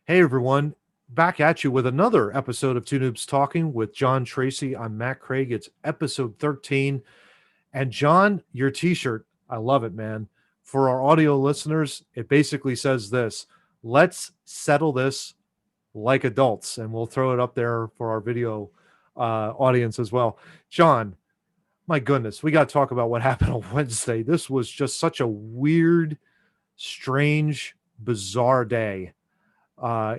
Hey everyone, back at you with another episode of Two Noobs Talking with John Tracy. I'm Matt Craig. It's episode 13. And John, your t-shirt, I love it, man. For our audio listeners, it basically says this: let's settle this like adults. And we'll throw it up there for our video audience as well. John, my goodness, we got to talk about what happened on Wednesday. This was just such a weird, strange, bizarre day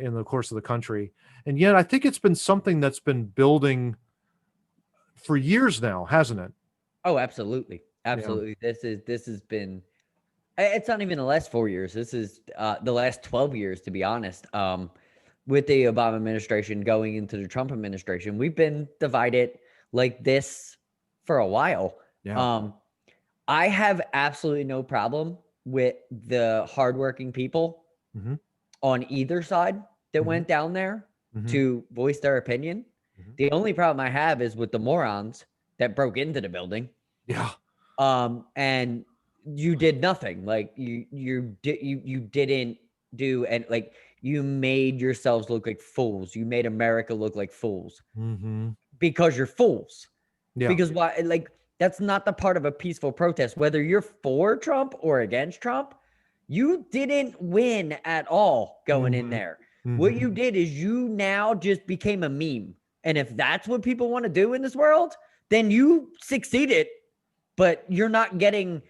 in the course of the country. And yet, I think it's been something that's been building for years now, hasn't it? Oh, absolutely. Yeah. Absolutely. This has been it's not even the last 4 years. This is the last 12 years, to be honest. With the Obama administration going into the Trump administration, we've been divided like this for a while. Yeah. Um I have absolutely no problem with the hardworking people Hmm. on either side that Hmm. went down there Hmm. to voice their opinion. Hmm. The only problem I have is with the morons that broke into the building. Yeah. And you did nothing. Like you didn't do, and like you made yourselves look like fools. You made America look like fools Hmm. because you're fools. Yeah. Because why? Like that's not the part of a peaceful protest. Whether you're for Trump or against Trump, you didn't win at all going in Hmm. there. What Hmm. you did is you now just became a meme. And if that's what people want to do in this world, then you succeeded, but you're not getting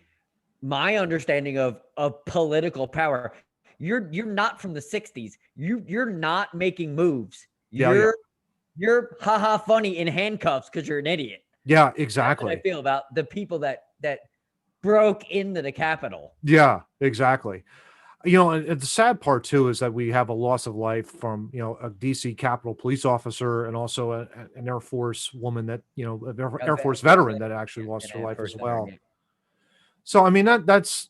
my understanding of political power. You're not from the 60s. You're not making moves. Yeah. Yeah. You're haha funny in handcuffs because you're an idiot. Yeah. That's what I Exactly. feel about the people that broke into the Capitol. Yeah. Exactly. And the sad part too is that we have a loss of life from a DC Capitol police officer and also an Air Force woman that an Air Force veteran that actually lost And her Air life Force as veteran. well. So I mean that's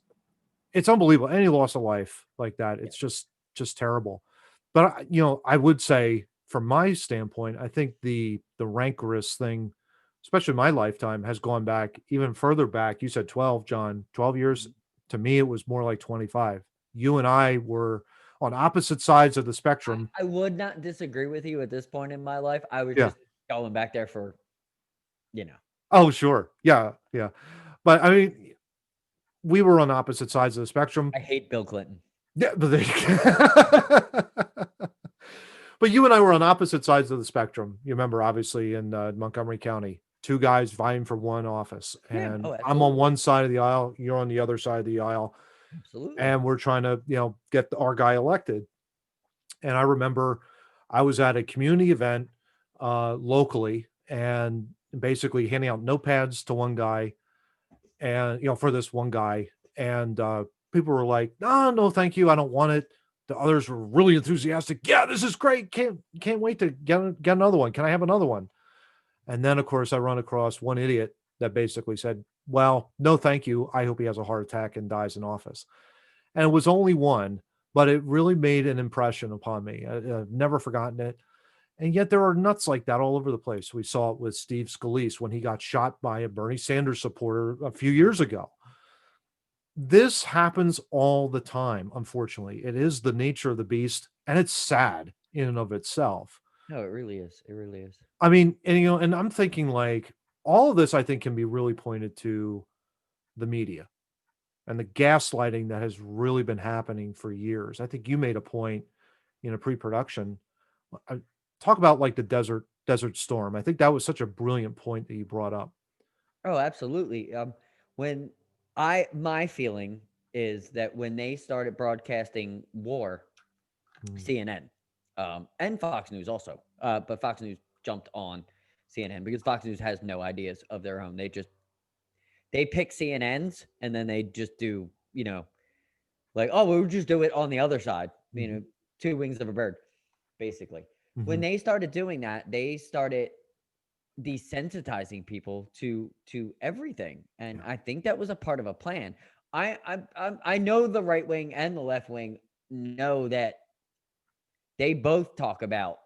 it's unbelievable. Any loss of life like that, Yeah. it's just terrible. But I would say from my standpoint, I think the rancorous thing, especially in my lifetime, has gone back even further back. You said 12, John, 12 years. Mhm. To me, it was more like 25. You and I were on opposite sides of the spectrum. I would not disagree with you at this point in my life. I was Yeah. just going back there for, you know, Oh, sure. Yeah. Yeah. But I mean, we were on opposite sides of the spectrum. I hate Bill Clinton. Yeah, but but you and I were on opposite sides of the spectrum. You remember, obviously, in Montgomery County, two guys vying for one office, Yeah. and Oh, I'm on absolutely. one side of the aisle, you're on the other side of the aisle, Absolutely. and we're trying to, get our guy elected. And I remember I was at a community event locally, and basically handing out notepads to one guy, and for this one guy, and people were like, "No, no, thank you, I don't want it." The others were really enthusiastic. Yeah, this is great. Can't wait to get another one. Can I have another one? And then, of course, I run across one idiot that basically said, "Well, no, thank you. I hope he has a heart attack and dies in office." And it was only one, but it really made an impression upon me. I've never forgotten it. And yet there are nuts like that all over the place. We saw it with Steve Scalise when he got shot by a Bernie Sanders supporter a few years ago. This happens all the time, unfortunately. It is the nature of the beast, and it's sad in and of itself. No, it really is. It really is. I mean, and I'm thinking like all of this, I think, can be really pointed to the media and the gaslighting that has really been happening for years. I think you made a point in a pre-production. uh, Talk about like the desert storm. I think that was such a brilliant point that you brought up. Oh, absolutely. When my feeling is that when they started broadcasting war, Mm. CNN, and Fox News also, but Fox News jumped on CNN because Fox News has no ideas of their own. They pick CNNs and then they just do, like, oh, we'll just do it on the other side, Mhm. two wings of a bird, basically. When Mhm. they started doing that, they started desensitizing people to everything, and Yeah. I think that was a part of a plan. I know the right wing and the left wing know that they both talk about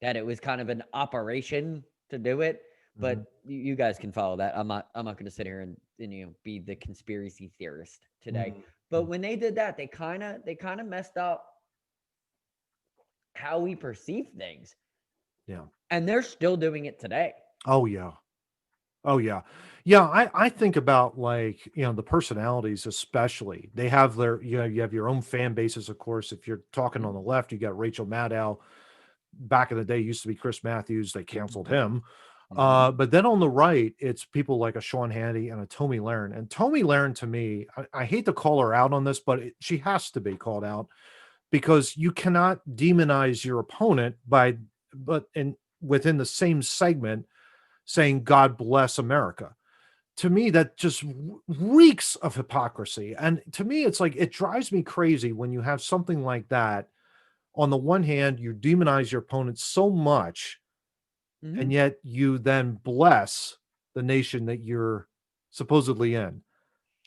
that it was kind of an operation to do it, but Mhm. you guys can follow that. I'm not going to sit here and be the conspiracy theorist today. Mhm. But when they did that, they kind of messed up how we perceive things. Yeah. And they're still doing it today. Oh yeah. Oh yeah. Yeah, I think about, like, the personalities, especially. They have their, you have your own fan bases, of course. If you're talking on the left, you got Rachel Maddow. Back in the day, used to be Chris Matthews. They canceled him. Mhm. But then on the right, it's people like a Sean Hannity and a Tomi Lahren. And Tomi Lahren, to me, I hate to call her out on this, but she has to be called out, because you cannot demonize your opponent within the same segment, saying God bless America. To me, that just reeks of hypocrisy. And to me, it's like, it drives me crazy when you have something like that. On the one hand, you demonize your opponent so much, and Mhm. yet you then bless the nation that you're supposedly in.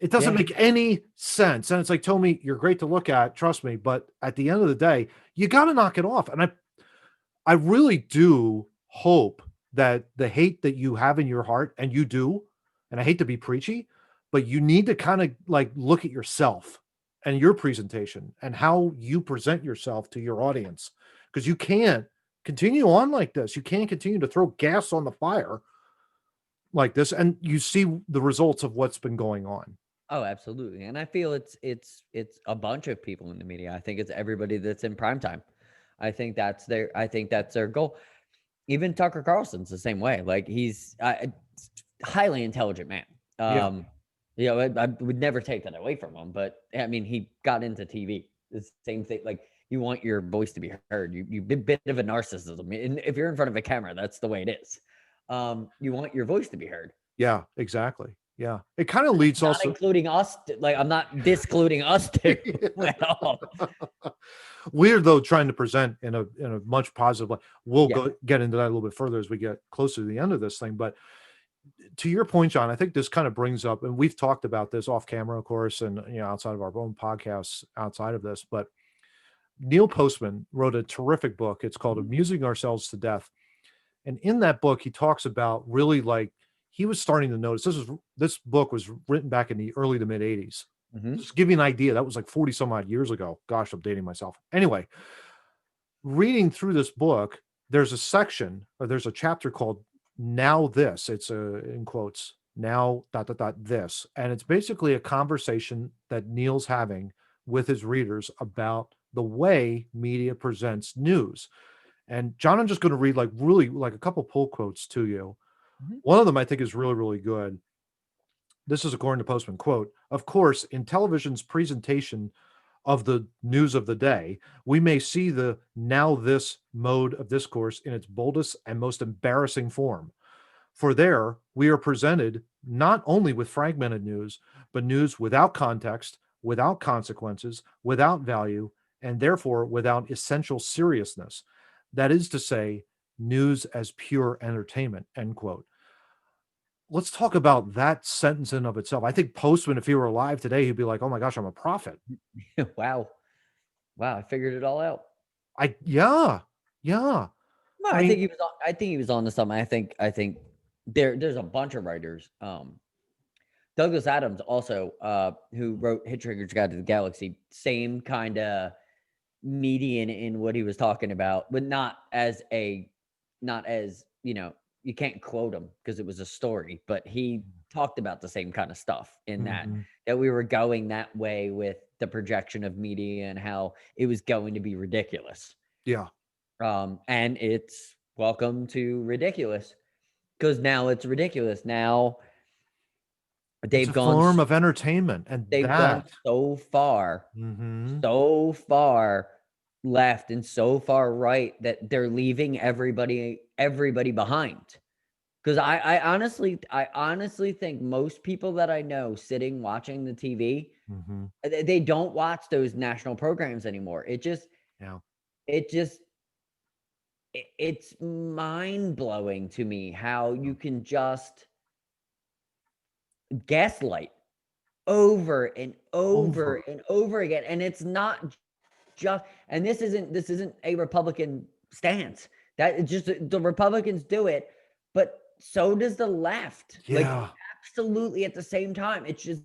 It doesn't Yeah. make any sense. And it's like, Tommy, you're great to look at, trust me, but at the end of the day, you got to knock it off. And I really do hope that the hate that you have in your heart, and you do, and I hate to be preachy, but you need to kind of like look at yourself and your presentation and how you present yourself to your audience, because you can't continue on like this. You can't continue to throw gas on the fire like this, and you see the results of what's been going on. Oh, absolutely. And I feel it's a bunch of people in the media. I think it's everybody that's in prime time. I think that's their goal. Even Tucker Carlson's the same way. Like he's a highly intelligent man. Yeah. I would never take that away from him. But I mean, he got into TV. The same thing. Like you want your voice to be heard. You bit of a narcissism. And if you're in front of a camera, that's the way it is. You want your voice to be heard. Yeah, exactly. Yeah. It kind of leads Not also. including us. Like I'm not discluding us too at all. We're, though, trying to present in a much positive way. We'll Yeah. get into that a little bit further as we get closer to the end of this thing. But to your point, John, I think this kind of brings up, and we've talked about this off camera, of course, and outside of our own podcasts, outside of this. But Neil Postman wrote a terrific book. It's called Mhm. "Amusing Ourselves to Death," and in that book, he talks about, really, like, he was starting to notice, this book was written back in the early to mid '80s. Mhm. Just to give you an idea, that was like 40 some odd years ago. Gosh, I'm dating myself. Anyway, reading through this book, there's a section, or there's a chapter called "Now This." It's in quotes, "Now dot dot dot this," and it's basically a conversation that Neil's having with his readers about the way media presents news. And John, I'm just going to read, like, really, like, a couple pull quotes to you. Mhm. One of them I think is really, really good. This is according to Postman, quote, "Of course, in television's presentation of the news of the day, we may see the now this mode of discourse in its boldest and most embarrassing form. For there, we are presented not only with fragmented news, but news without context, without consequences, without value, and therefore without essential seriousness. That is to say, news as pure entertainment," end quote. Let's talk about that sentence in of itself. I think Postman, if he were alive today, he'd be like, "Oh my gosh, I'm a prophet." Wow. Wow. I figured it all out. Yeah, yeah. No, I mean, I think he was on to something. I think there's a bunch of writers. Douglas Adams also, who wrote Hitchhiker's Guide to the Galaxy, same kind of median in what he was talking about, but not as, you can't quote him because it was a story, but he talked about the same kind of stuff in mhm, that we were going that way with the projection of media and how it was going to be ridiculous. yeah. And it's welcome to ridiculous because now it's ridiculous. Now It's they've a gone form of entertainment, and they've gone that. Mhm. so far left and so far right that they're leaving everybody behind. Because I honestly think most people that I know sitting watching the TV, Mhm. they don't watch those national programs anymore. Yeah. It just it's mind blowing to me how Yeah. you can just gaslight over and over Over. and over again, and it's not just and this isn't a Republican stance. That it's just the Republicans do it, but so does the left. Like Yeah. absolutely at the same time. It's just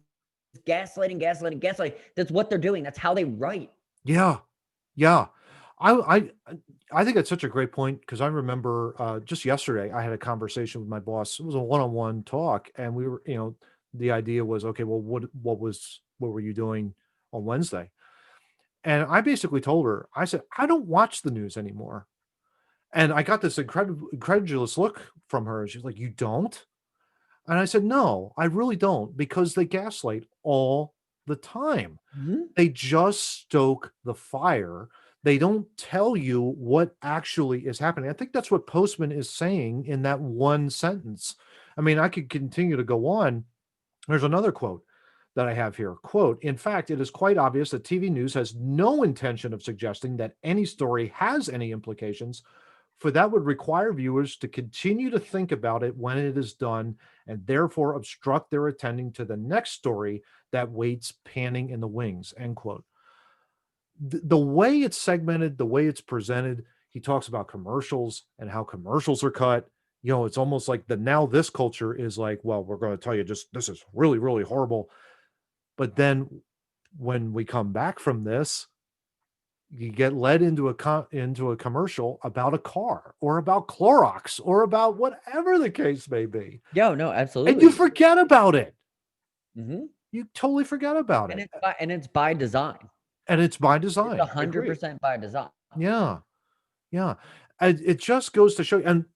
gaslighting, gaslighting, gaslighting. That's what they're doing. That's how they write. Yeah. Yeah. I I think that's such a great point because I remember just yesterday I had a conversation with my boss. It was a one-on-one talk, and we were, the idea was, okay, well, what were you doing on Wednesday? And I basically told her, I said, I don't watch the news anymore. And I got this incredulous look from her. She's like, you don't? And I said, no, I really don't, because they gaslight all the time. Mhm. They just stoke the fire. They don't tell you what actually is happening. I think that's what Postman is saying in that one sentence. I mean, I could continue to go on. There's another quote that I have here. Quote, in fact, it is quite obvious that TV news has no intention of suggesting that any story has any implications, for that would require viewers to continue to think about it when it is done and therefore obstruct their attending to the next story that waits panning in the wings, end quote. The way it's segmented, the way it's presented, he talks about commercials and how commercials are cut. It's almost like the now this culture is like, well, we're going to tell you just this is really, really horrible. But then when we come back from this, you get led into a commercial about a car or about Clorox or about whatever the case may be. Yo, no, And you absolutely. forget about it. Mhm. You totally forget about And it. it's by design. And it's by It's design. I agree. 100% by design. Yeah. Yeah. And it just goes to show you, and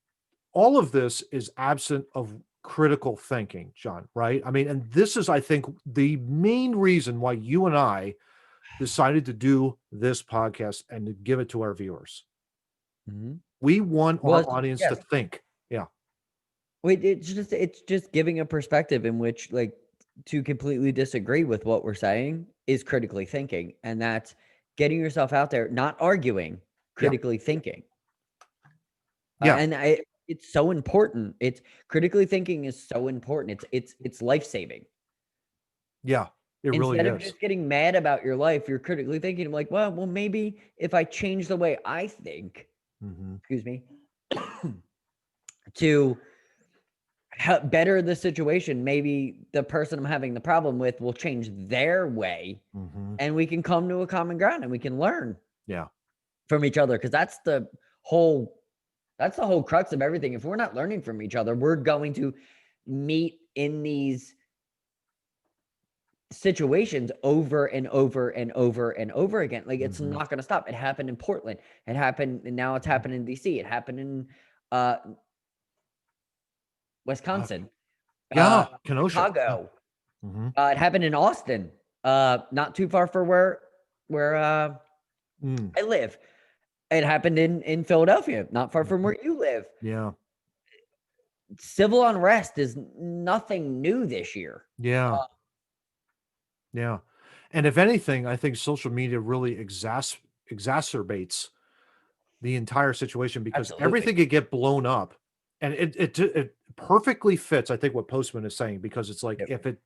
all of this is absent of critical thinking, John, right? I mean, and this is, I think, the main reason why you and I decided to do this podcast and to give it to our viewers. Mhm. We want Well, our audience to yes. think. Yeah. Wait, it's just giving a perspective in which, like, to completely disagree with what we're saying is critically thinking, and that's getting yourself out there, not arguing, Yeah. critically thinking. Yeah. And it's so important. It's critically thinking is so important. It's life-saving. Yeah. It really Instead of is. just getting mad about your life, you're critically thinking, like, well, maybe if I change the way I think, Mhm. excuse me, to better the situation, maybe the person I'm having the problem with will change their way, Mhm. and we can come to a common ground and we can learn Yeah. from each other, because whole that's the whole crux of everything. If we're not learning from each other, we're going to meet in these situations over and over and over and over again. Like, it's Mhm. not going to stop. It happened in Portland. It happened, and now it's happening in DC. It happened in uh, Uh, Wisconsin, uh, yeah. Kenosha. Yeah. Chicago. Mhm. It happened in Austin, not too far from where Mm. I live. It happened in Philadelphia, not far from Mhm. where you live. Yeah. Civil unrest is nothing new this year. Yeah. Yeah. And if anything, I think social media really exacerbates the entire situation because Absolutely. everything could get blown up. And it perfectly fits, I think, what Postman is saying, because it's like Yep. if it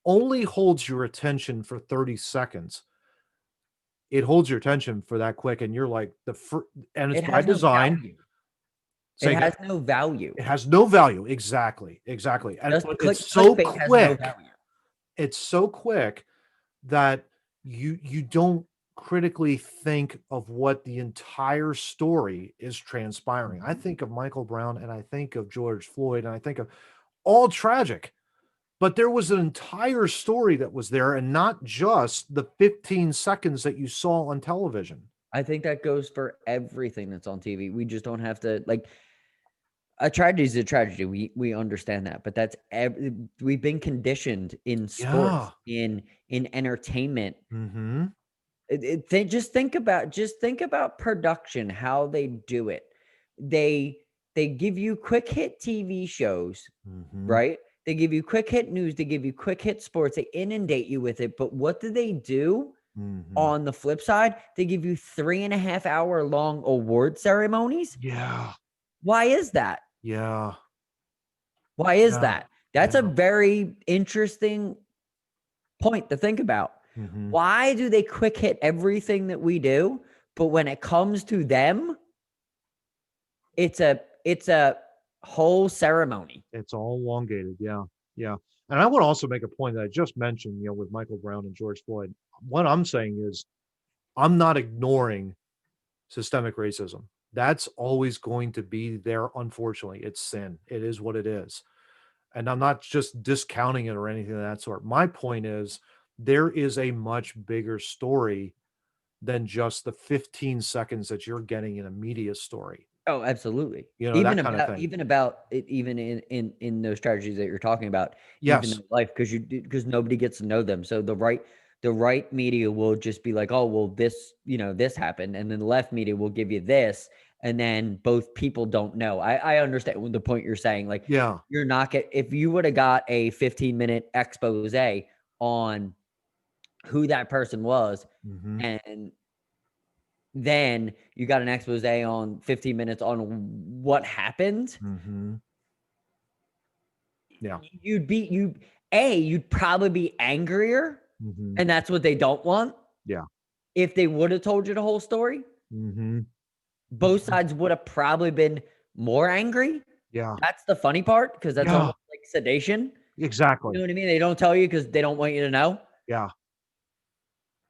only holds your attention for 30 seconds, it holds your attention for that quick. And you're like, and it's It by has no design. value. It Say again. has no value. It has no value. Exactly. Exactly. And Just but it's so clickbait has no quick. value. It's so quick that you don't critically think of what the entire story is transpiring. I Mhm. think of Michael Brown and I think of George Floyd and I think of all tragic, but there was an entire story that was there and not just the 15 seconds that you saw on television. I think that goes for everything that's on TV. We just don't have to, like, a tragedy is a tragedy. We understand that, but we've been conditioned in sports, Yeah. in entertainment. Mhm. Just think about production, how they do it. They they give you quick hit TV shows, Mhm. right? They give you quick hit news, they give you quick hit sports, they inundate you with it. But what do they do Mhm. on the flip side? They give you 3.5 hour long award ceremonies. Yeah. Why is that? Yeah. Why is Yeah. that? That's a Yeah. very interesting point to think about. Mhm. Why do they quick hit everything that we do, but when it comes to them, it's a whole ceremony? It's all elongated. Yeah. Yeah. And I want to also make a point that I just mentioned, with Michael Brown and George Floyd. What I'm saying is I'm not ignoring systemic racism. That's always going to be there. Unfortunately, it's sin. It is what it is. And I'm not just discounting it or anything of that sort. My point is there is a much bigger story than just the 15 seconds that you're getting in a media story. Oh, absolutely. You know, Even that kind of about thing. even about it, even in those strategies that you're talking about, even Yes. in life, because nobody gets to know them. So the right media will just be like, oh well, this happened, and then the left media will give you this, and then both people don't know. I understand the point you're saying. Like Yeah. you're not get if you would have got a 15-minute expose on who that person was, Hmm. and then you got an expose on 15 minutes on what happened, Hmm. Yeah. you'd probably be angrier, Hmm. and that's what they don't want. Yeah. If they would have told you the whole story, Hmm. both sides would have probably been more angry. Yeah. That's the funny part, because that's Yeah. almost like sedation. You Exactly. know what I mean? They don't tell you because they don't want you to know. Yeah.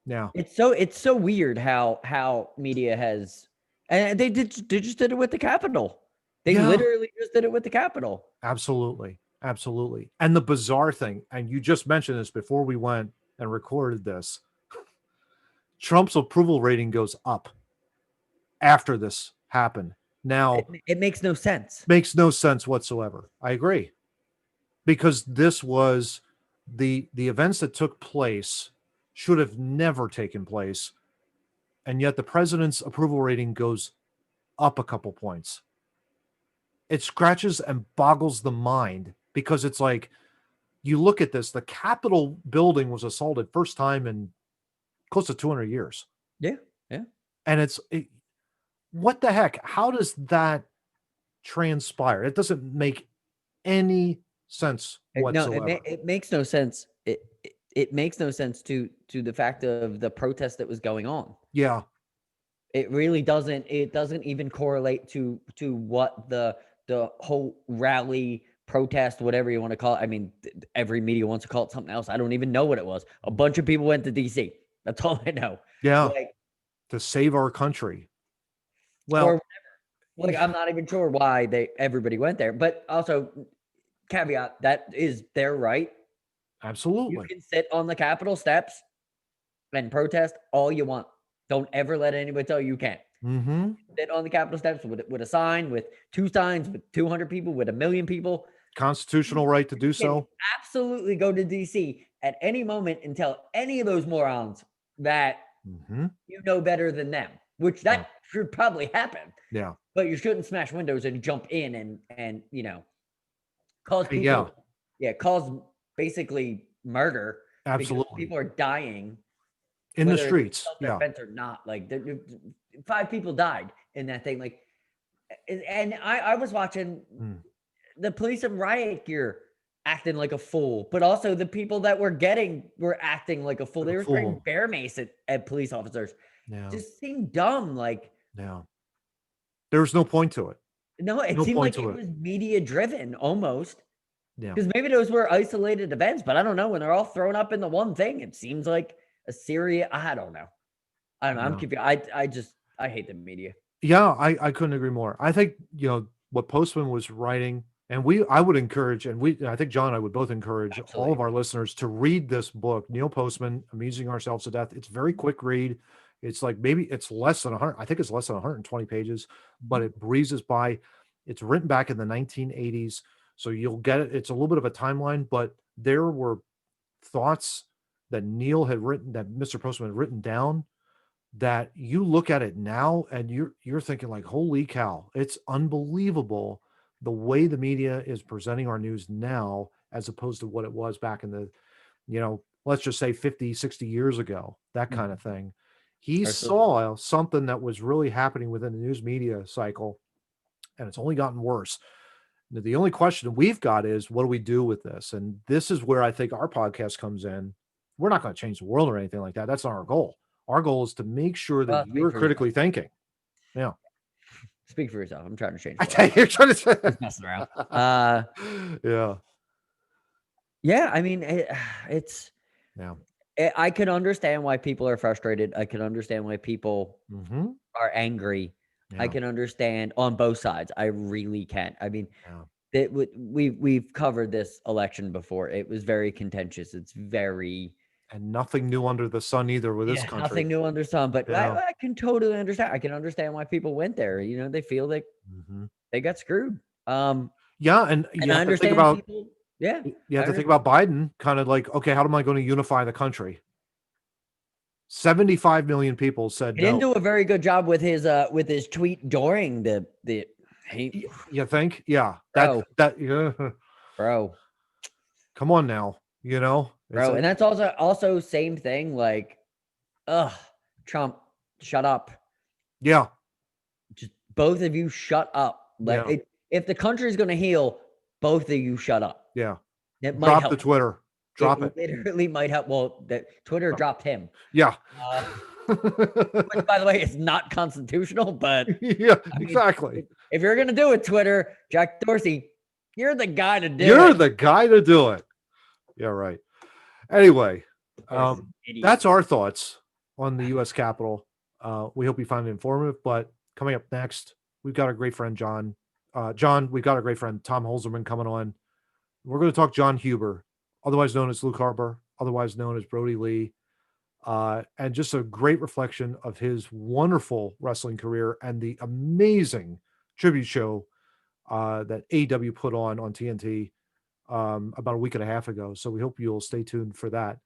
Yeah. It's so weird how media has, and they just did it with the Capitol. They Yeah. literally just did it with the Capitol. Absolutely. Absolutely. And the bizarre thing, and you just mentioned this before we went and recorded this, Trump's approval rating goes up after this happened. Now, It makes no sense. makes no sense whatsoever. I agree. Because this was the events that took place should have never taken place, and yet the president's approval rating goes up a couple points. It scratches and boggles the mind because it's like you look at this, the Capitol building was assaulted first time in close to 200 years. Yeah, yeah. And what the heck? How does that transpire? It doesn't make any sense No, whatsoever. it makes no sense. It makes no sense to the fact of the protest that was going on. Yeah. It really doesn't. It doesn't even correlate to what the whole rally protest, whatever you want to call it. I mean, every media wants to call it something else. I don't even know what it was. A bunch of people went to DC. That's all I know. Yeah. Like, To save our country. Well, or like, I'm not even sure why everybody went there. But also, caveat, that is their right. You absolutely. can sit on the Capitol steps and protest all you want. Don't ever let anybody tell you can't. Hmm. Sit on the Capitol steps with a sign, with two signs, with 200 people, with a million people. Constitutional right to You do can so. absolutely go to DC at any moment and tell any of those morons that Hmm. you know better than them, which Yeah. that should probably happen. Yeah. But you shouldn't smash windows and jump in and cause Yeah. people, yeah, cause basically murder, because Absolutely. people are dying, In the whether it's streets. Yeah. self-defense or not. Like, 5 people died in that thing. Like, and I was watching Mm. the police in riot gear acting like a fool, but also the people that were acting like a fool. Like They a were spraying fool. bear mace at police officers. Yeah. Just seemed dumb. Like, Yeah. There's no point to it. no, it No seemed point like to it it. was media driven almost. Yeah. Because maybe those were isolated events, but I don't know. When they're all thrown up in the one thing, it seems like a serious. I don't know. I don't know. I'm Yeah. confused. I hate the media. Yeah. I couldn't agree more. I think, what Postman was writing, and I would encourage, and I think John and I would both encourage all Absolutely. of our listeners to read this book, Neil Postman, Amusing Ourselves to Death. It's very quick read. It's like maybe it's less than 100. I think it's less than 120 pages, but it breezes by. It's written back in the 1980s. So you'll get it. It's a little bit of a timeline, but there were thoughts that Neil had written, that Mr. Postman had written down, that you look at it now and you're thinking like, holy cow, it's unbelievable the way the media is presenting our news now as opposed to what it was back in the, let's just say 50, 60 years ago, that kind Mhm. of thing. He Absolutely. saw something that was really happening within the news media cycle, and it's only gotten worse. Now, the only question we've got is, what do we do with this? And this is where I think our podcast comes in. We're not going to change the world or anything like that. That's not our goal. Our goal is to make sure that Well, speak you're for yourself. critically thinking. Yeah. Speak for yourself. I'm trying to change I the world. tell you, you're trying to say. Just messing around. Yeah. Yeah. I mean, it's. Yeah. I can understand why people are frustrated. I can understand why people Hmm. are angry. I can understand on both sides. I really can. I mean, Yeah. we've covered this election before. It was very contentious. It's very And nothing new under the sun either with this country. nothing new under sun. But Yeah. I can totally understand. I can understand why people went there. You know, they feel like they got screwed. Yeah, and you I have to think understand about people. Yeah, you have to think about Biden, kind of like, okay, how am I going to unify the country? 75 million people said he didn't no. do a very good job with his tweet during the You think? Yeah. bro, Yeah. bro. Come on now, you know? Bro, and that's also same thing. Like, Trump, shut up. Yeah. Just both of you shut up. Like, Yeah. if the country is going to heal, both of you shut up. Yeah. It might Drop help. the Twitter. Drop it. Literally might help. Well, the Twitter dropped him. Yeah. Which, by the way, is not constitutional, but yeah, I mean, exactly. If you're gonna do it, Twitter, Jack Dorsey, you're the guy to do it. You're the guy to do it. Yeah, right. Anyway, that's our thoughts on the U.S. Capitol. We hope you find it informative. But coming up next, we've got our great friend John. We've got our great friend Tom Holzerman coming on. We're going to talk John Huber, otherwise known as Luke Harper, otherwise known as Brody Lee, and just a great reflection of his wonderful wrestling career and the amazing tribute show that AEW put on TNT about a week and a half ago. So we hope you'll stay tuned for that.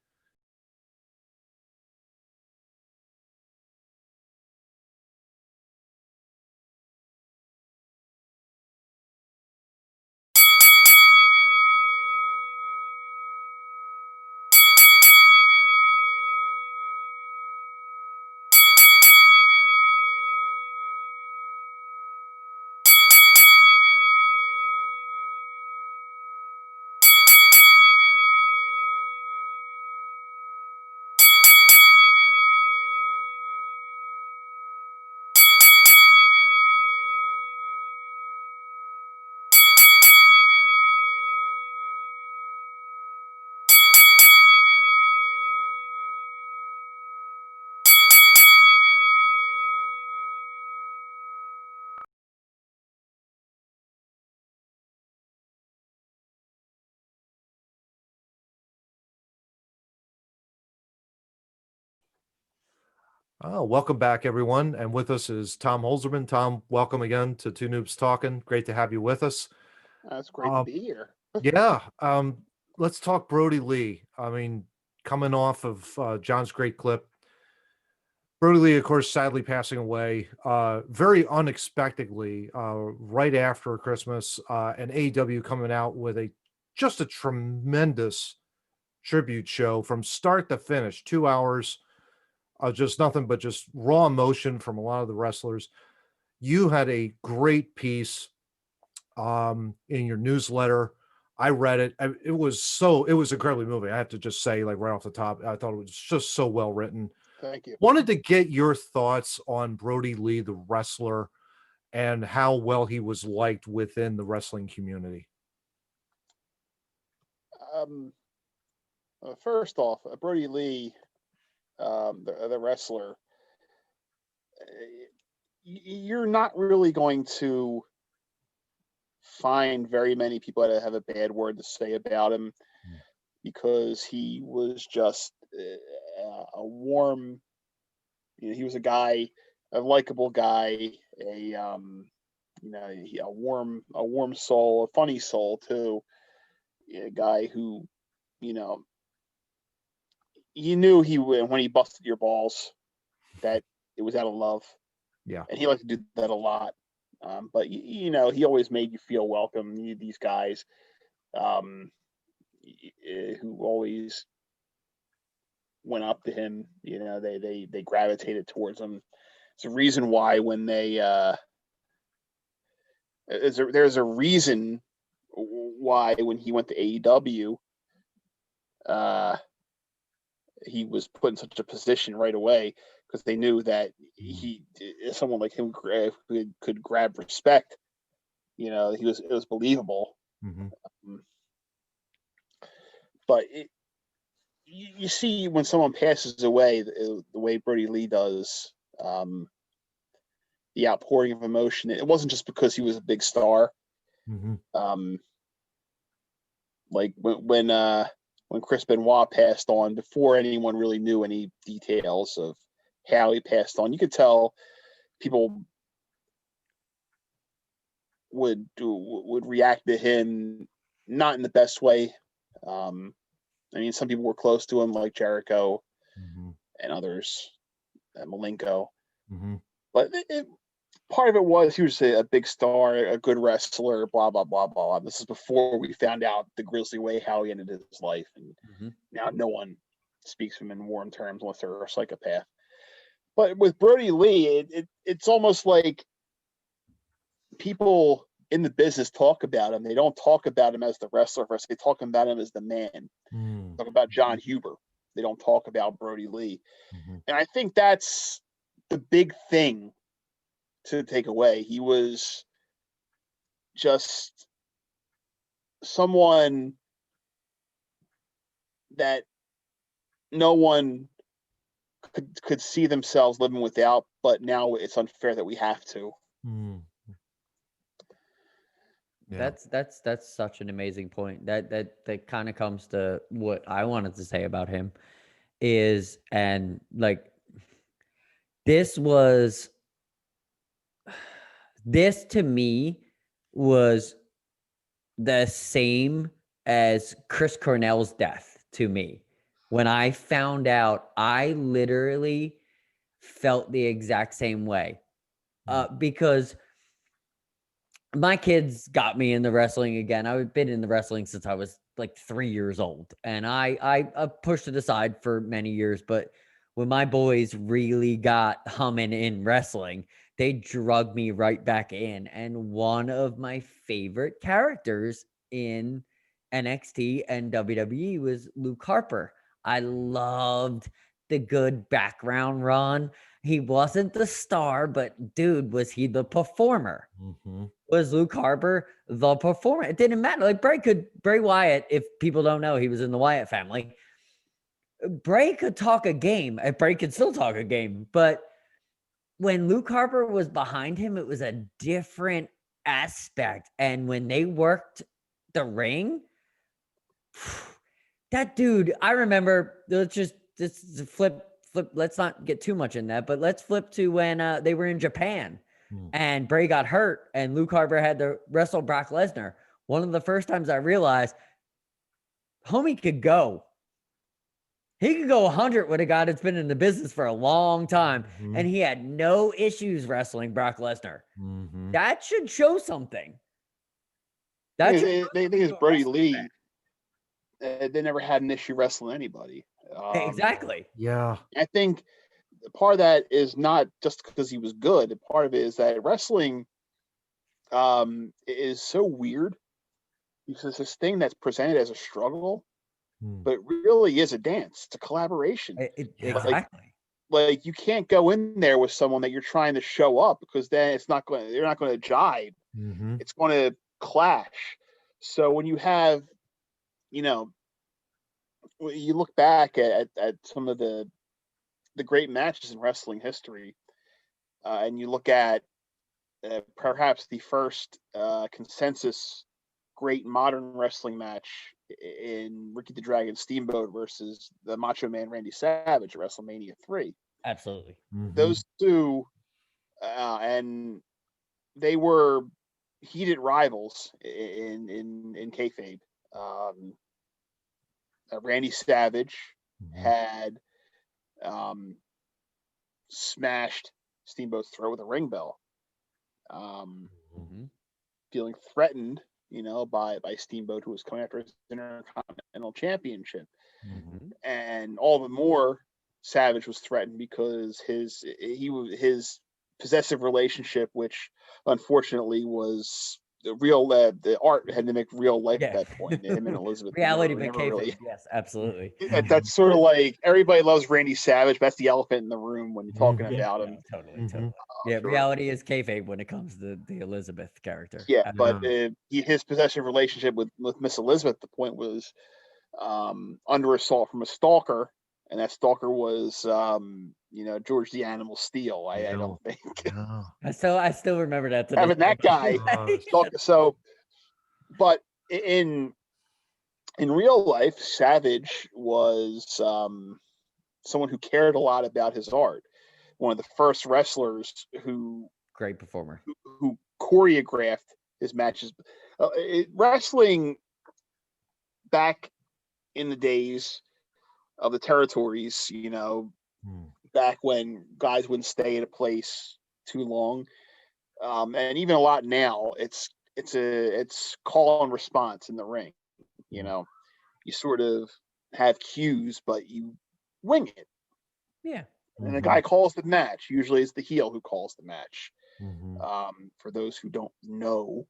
Oh, welcome back, everyone. And with us is Tom Holzerman. Tom, welcome again to Two Noobs Talking. Great to have you with us. It's great to be here. Yeah. Let's talk Brody Lee. I mean, coming off of John's great clip, Brody Lee, of course, sadly passing away very unexpectedly right after Christmas, and AEW coming out with just a tremendous tribute show from start to finish, 2 hours. Just nothing but just raw emotion from a lot of the wrestlers. You had a great piece in your newsletter. I read it. It was incredibly moving. I have to just say, like right off the top, I thought it was just so well written. Thank you. Wanted to get your thoughts on Brody Lee, the wrestler, and how well he was liked within the wrestling community. First off, Brody Lee, the wrestler, you're not really going to find very many people that have a bad word to say about him because he was just a warm, he was a guy, a likable guy, a warm soul, a funny soul too, a guy who, you knew when he busted your balls that it was out of love. Yeah. And he liked to do that a lot. But he always made you feel welcome. These guys who always went up to him, they gravitated towards him. It's a reason why when there's a reason why when he went to AEW, he was put in such a position right away because they knew that someone like him could grab respect. It was believable. Mm-hmm. But you see when someone passes away, the way Brody Lee does, the outpouring of emotion. It wasn't just because he was a big star. Like when Chris Benoit passed on, before anyone really knew any details of how he passed on, you could tell people would react to him not in the best way. I mean, some people were close to him, like Jericho and others, Malenko. But part of it was he was a big star, a good wrestler, blah, blah, blah, blah. This is before we found out the grisly way how he ended his life. And now no one speaks of him in warm terms unless they're a psychopath. But with Brody Lee, it's almost like people in the business talk about him. They don't talk about him as the wrestler first. They talk about him as the man. Talk about John Huber. They don't talk about Brody Lee. And I think that's the big thing to take away. He was just someone that no one could see themselves living without, but now it's unfair that we have to. Yeah. That's such an amazing point. That kind of comes to what I wanted to say about him is, and like this to me was the same as Chris Cornell's death to me. When I found out, I literally felt the exact same way. Because my kids got me into wrestling again. I've been in the wrestling since I was like 3 years old, and I pushed it aside for many years. But when my boys really got humming in wrestling, they drug me right back in. And one of my favorite characters in NXT and WWE was Luke Harper. I loved the good background run. He wasn't the star, but dude, was he the performer? Was Luke Harper the performer? It didn't matter. Like Bray Wyatt, if people don't know, he was in the Wyatt family. Bray could talk a game. Bray could still talk a game. But when Luke Harper was behind him, it was a different aspect. And when they worked the ring, that dude, I remember, let's flip. Let's not get too much in that, but let's flip to when they were in Japan and Bray got hurt and Luke Harper had to wrestle Brock Lesnar. One of the first times I realized homie could go. He could go 100 with a guy that's been in the business for a long time, and he had no issues wrestling Brock Lesnar. That should show something. They think it's Brody Lee. They never had an issue wrestling anybody. Exactly. Yeah. I think part of that is not just because he was good. Part of it is that wrestling is so weird because it's this thing that's presented as a struggle, but really is a dance. It's a collaboration. Exactly. Like you can't go in there with someone that you're trying to show up because then they're not going to jive. It's going to clash. So when you have, when you look back at some of the great matches in wrestling history, and you look at perhaps the first consensus great modern wrestling match in Ricky the Dragon Steamboat versus the Macho Man Randy Savage at WrestleMania 3. Absolutely. Those two, and they were heated rivals in kayfabe. Randy Savage had smashed Steamboat's throat with a ring bell, feeling threatened, by Steamboat, who was coming after his Intercontinental Championship, and all the more Savage was threatened because his possessive relationship, which unfortunately was the art had to make real life at that point. Him and Elizabeth. Reality became yes, absolutely. That's sort of like everybody loves Randy Savage. But that's the elephant in the room when you're talking about him. Totally. Yeah, reality is kayfabe when it comes to the Elizabeth character. Yeah, but his possessive relationship with Miss Elizabeth, the point was under assault from a stalker, and that stalker was George the Animal Steel. I don't think No. I still remember that today. having that guy stalker. So, but in real life, Savage was someone who cared a lot about his art. One of the first wrestlers who Great performer. who choreographed his matches. Wrestling back in the days of the territories, back when guys wouldn't stay at a place too long, and even a lot now, it's call and response in the ring. You sort of have cues, but you wing it. Yeah. And the guy calls the match. Usually it's the heel who calls the match. For those who don't know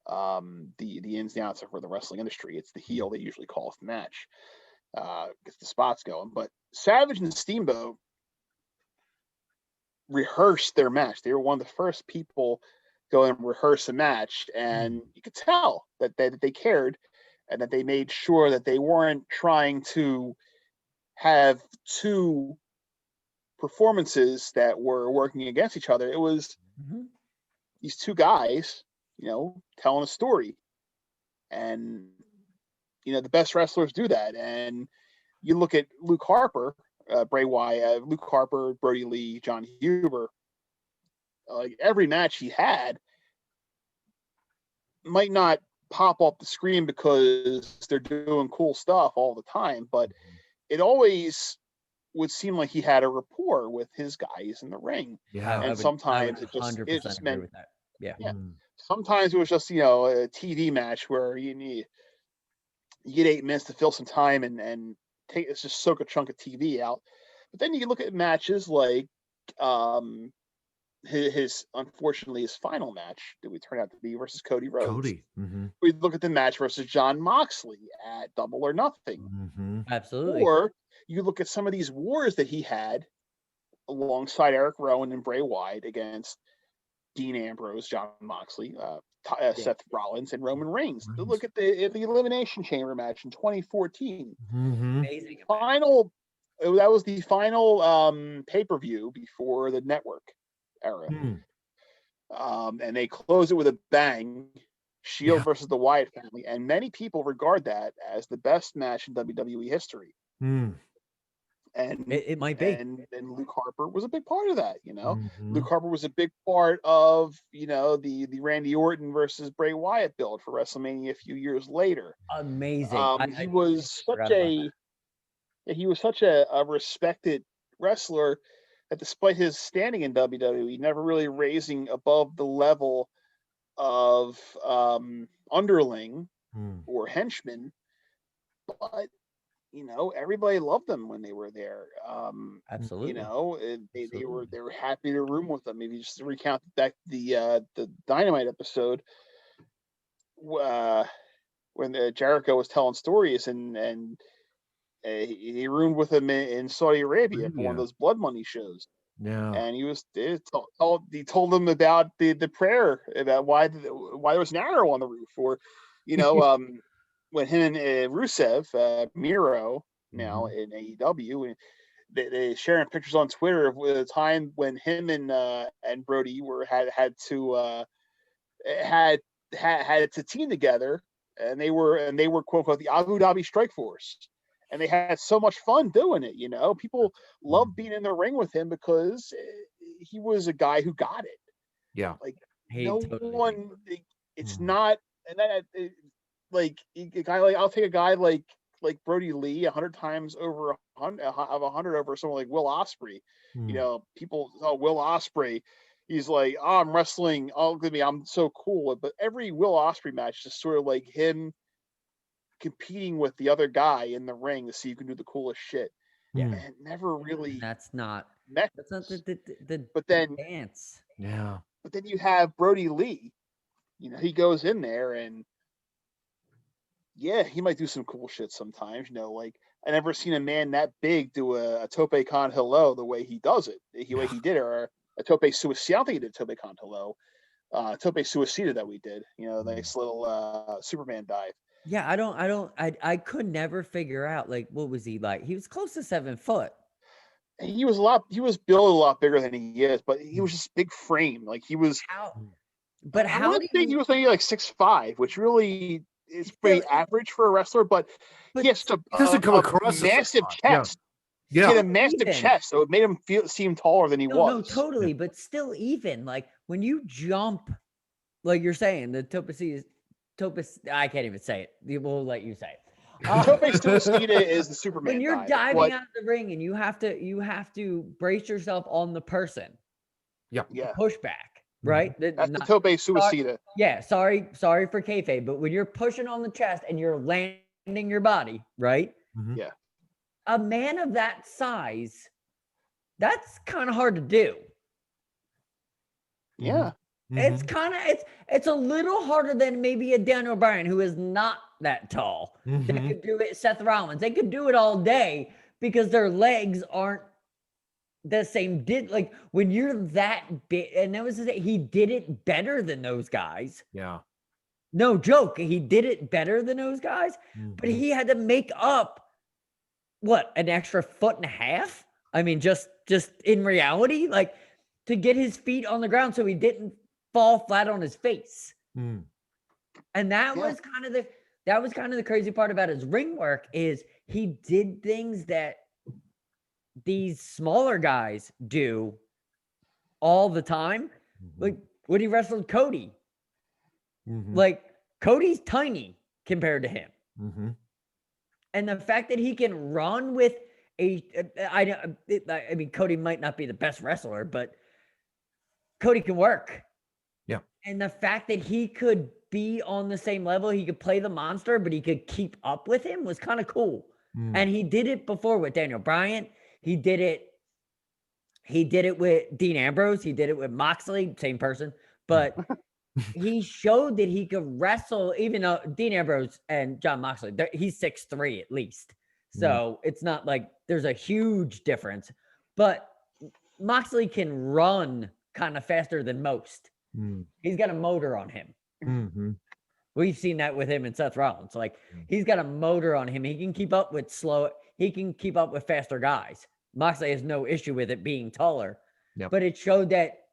the ins and outs of the wrestling industry, it's the heel that usually calls the match, gets the spots going. But Savage and Steamboat rehearsed their match. They were one of the first people go and rehearse a match, and you could tell that they cared, and that they made sure that they weren't trying to have two performances that were working against each other. It was these two guys, telling a story. And, the best wrestlers do that. And you look at Luke Harper, Bray Wyatt, Luke Harper, Brody Lee, John Huber, every match he had might not pop up the screen because they're doing cool stuff all the time, but it always would seem like he had a rapport with his guys in the ring. Yeah. And sometimes it just meant with that. Yeah. Sometimes it was just a TV match where you get 8 minutes to fill some time and just soak a chunk of TV out. But then you look at matches like unfortunately his final match that we turned out to be versus Cody Rhodes. We look at the match versus John Moxley at Double or Nothing. Absolutely. Or you look at some of these wars that he had alongside Eric Rowan and Bray Wyatt against Dean Ambrose, John Moxley, Seth Rollins, and Roman Reigns. Look at the Elimination Chamber match in 2014. Amazing. That was the final pay-per-view before the network era. And they closed it with a bang. Shield versus the Wyatt family. And many people regard that as the best match in WWE history. And it might be. And Luke Harper was a big part of that, Luke Harper was a big part of, the Randy Orton versus Bray Wyatt build for WrestleMania a few years later. Amazing. He was such a respected wrestler that despite his standing in WWE, never really raising above the level of underling or henchman, but everybody loved them when they were there. Absolutely. They were happy to room with them. If you just recount back the Dynamite episode, when Jericho was telling stories and he roomed with him in Saudi Arabia for one of those blood money shows. Yeah. And he told them about the prayer, about why there was an arrow on the roof, or when him and Rusev, Miro, now in AEW, and they sharing pictures on Twitter of the time when him and Brody had to team together, and they were quote unquote the Abu Dhabi Strike Force, and they had so much fun doing it. People loved being in the ring with him because he was a guy who got it. Yeah, one. It's not, and that. Like a guy I'll take a guy like Brody Lee 100 times over 100 over someone like Will Ospreay. People Will Ospreay. He's like, I'm wrestling. I'm so cool. But every Will Ospreay match is sort of like him competing with the other guy in the ring to see who can do the coolest shit. Yeah, and never really. That's not the but then dance. Yeah. But then you have Brody Lee. He goes in there and. Yeah, he might do some cool shit sometimes. Like I never seen a man that big do a tope con hello the way he does it. The way he did it, or a tope suicida. I don't think he did tope con hello. Tope suicida that we did. Nice little Superman dive. Yeah, I could never figure out, like, what was he like? He was close to 7 foot. He was built a lot bigger than he is, but he was just big frame. Like he was, How but I how want do to say he you was maybe like 6'5", which really is still pretty average for a wrestler, but he but has such It doesn't come a across as massive 6'5". Yeah. chest. He Yeah. had a still massive even. chest, so it made him seem taller than he No, was. Yeah. totally, but still even, like, when you jump, like you're saying, the Topaz, I can't even say it. We'll let you say it. Tope Suicida is the Superman When you're guy. diving out of the ring and you have to brace yourself on the person, Yeah. Yeah, push back, right? that's the Tope Suicida. Yeah, sorry for kayfabe, but when you're pushing on the chest and you're landing your body, right? Mhm. Yeah, A man of that size, that's kind of hard to do. yeah, It's Mhm. kind of it's a little harder than maybe a Daniel Bryan who is not that tall. They Mhm. could do it. Seth Rollins, they could do it all day because their legs aren't the same. Like when you're that big, and that was the thing, he did it better than those guys. Yeah. No joke, he did it better than those guys, but Mhm. he had to make up what, an extra foot and a half. I mean, just in reality, like, to get his feet on the ground so he didn't fall flat on his face. Mm. And that Yeah. was kind of the crazy part about his ring work is he did things that these smaller guys do all the time. Like when he wrestled Cody, Mhm. like Cody's tiny compared to him. Mhm. And the fact that he can run with I mean, Cody might not be the best wrestler, but Cody can work. Yeah. And the fact that he could be on the same level, he could play the monster, but he could keep up with him was kind of cool. Mm. And he did it before with Daniel Bryan. He did it with Dean Ambrose. He did it with Moxley, same person. But he showed that he could wrestle, even though Dean Ambrose and John Moxley, he's 6'3" at least. So it's not like there's a huge difference. But Moxley can run kind of faster than most. Mm. He's got a motor on him. Mhm. We've seen that with him and Seth Rollins. Like, he's got a motor on him. He can keep up with faster guys. Moxley has no issue with it being taller. Yep. But it showed that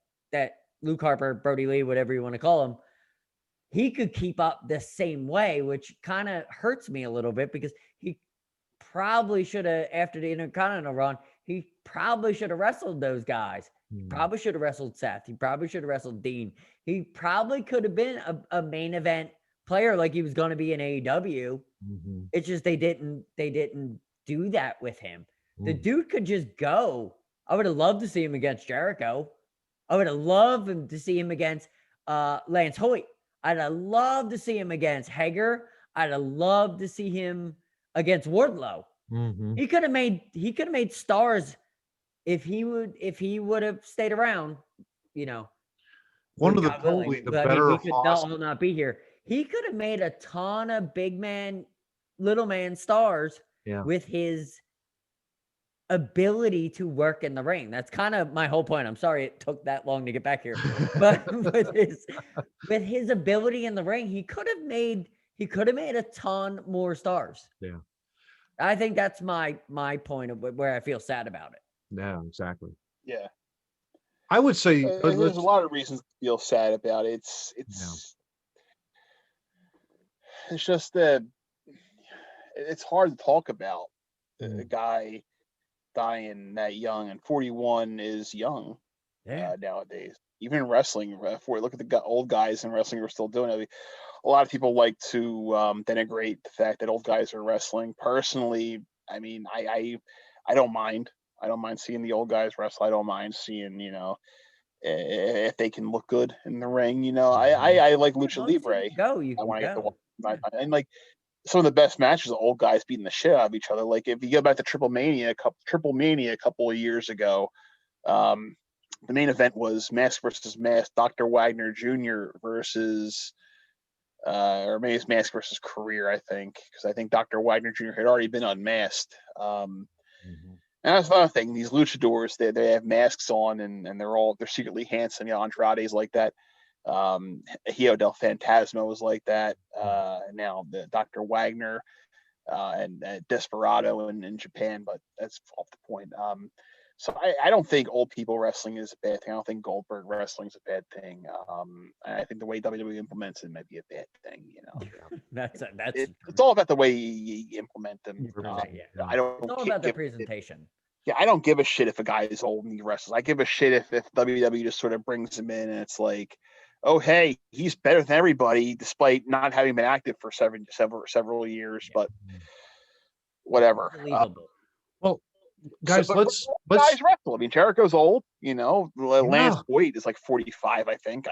Luke Harper, Brody Lee, whatever you want to call him, he could keep up the same way, which kind of hurts me a little bit because he probably should have, after the Intercontinental run, he probably should have wrestled those guys. He probably should have wrestled Seth. He probably should have wrestled Dean. He probably could have been a main event player like he was going to be in AEW. Mhm. It's just they didn't do that with him. The Mm. dude could just go. I would have loved to see him against Jericho. I would have loved to see him against Lance Hoyt. I'd have loved to see him against Hager. I'd have loved to see him against Wardlow. Mhm. He could have made stars if he would have stayed around, you know. One of the God willing. probably the But I mean, better we could Haas. not be here. He could have made a ton of big man, little man stars Yeah. with his ability to work in the ring. That's kind of my whole point. I'm sorry it took that long to get back here. But with his ability in the ring, he could have made a ton more stars. Yeah. I think that's my point of where I feel sad about it. Yeah, exactly. yeah. I would say There's a lot of reasons to feel sad about it. It's just it's hard to talk about a guy dying that young, and 41 is young nowadays. Even in wrestling, look at the old guys in wrestling who are still doing it. A lot of people like to denigrate the fact that old guys are wrestling. Personally, I mean, I don't mind. I don't mind seeing the old guys wrestle. I don't mind seeing, if they can look good in the ring. I like lucha libre. You I can want to get go. and like some of the best matches of old guys beating the shit out of each other. Like if you go back to Triple Mania a couple of years ago, the main event was Mask versus Mask, Dr. Wagner Jr. versus or maybe it's Mask versus Career, I think, because I think Dr. Wagner Jr. had already been unmasked. And that's another thing. These luchadors, they have masks on, and they're secretly handsome. Andrade's like that. Hio del Fantasma was like that. Now the Dr. Wagner and Desperado in Japan, but that's off the point. So I don't think old people wrestling is a bad thing. I don't think Goldberg wrestling is a bad thing. I think the way WWE implements it might be a bad thing. That's it's all about the way you implement them. Yeah. I don't. It's all about the presentation. Yeah, I don't give a shit if a guy is old and he wrestles. I give a shit if WWE just sort of brings him in and it's like, oh hey, he's better than everybody despite not having been active for several years. Yeah. But whatever. Well, guys, let's guys wrestle. I mean, Jericho's old. Lance Boyd is like 45, I think.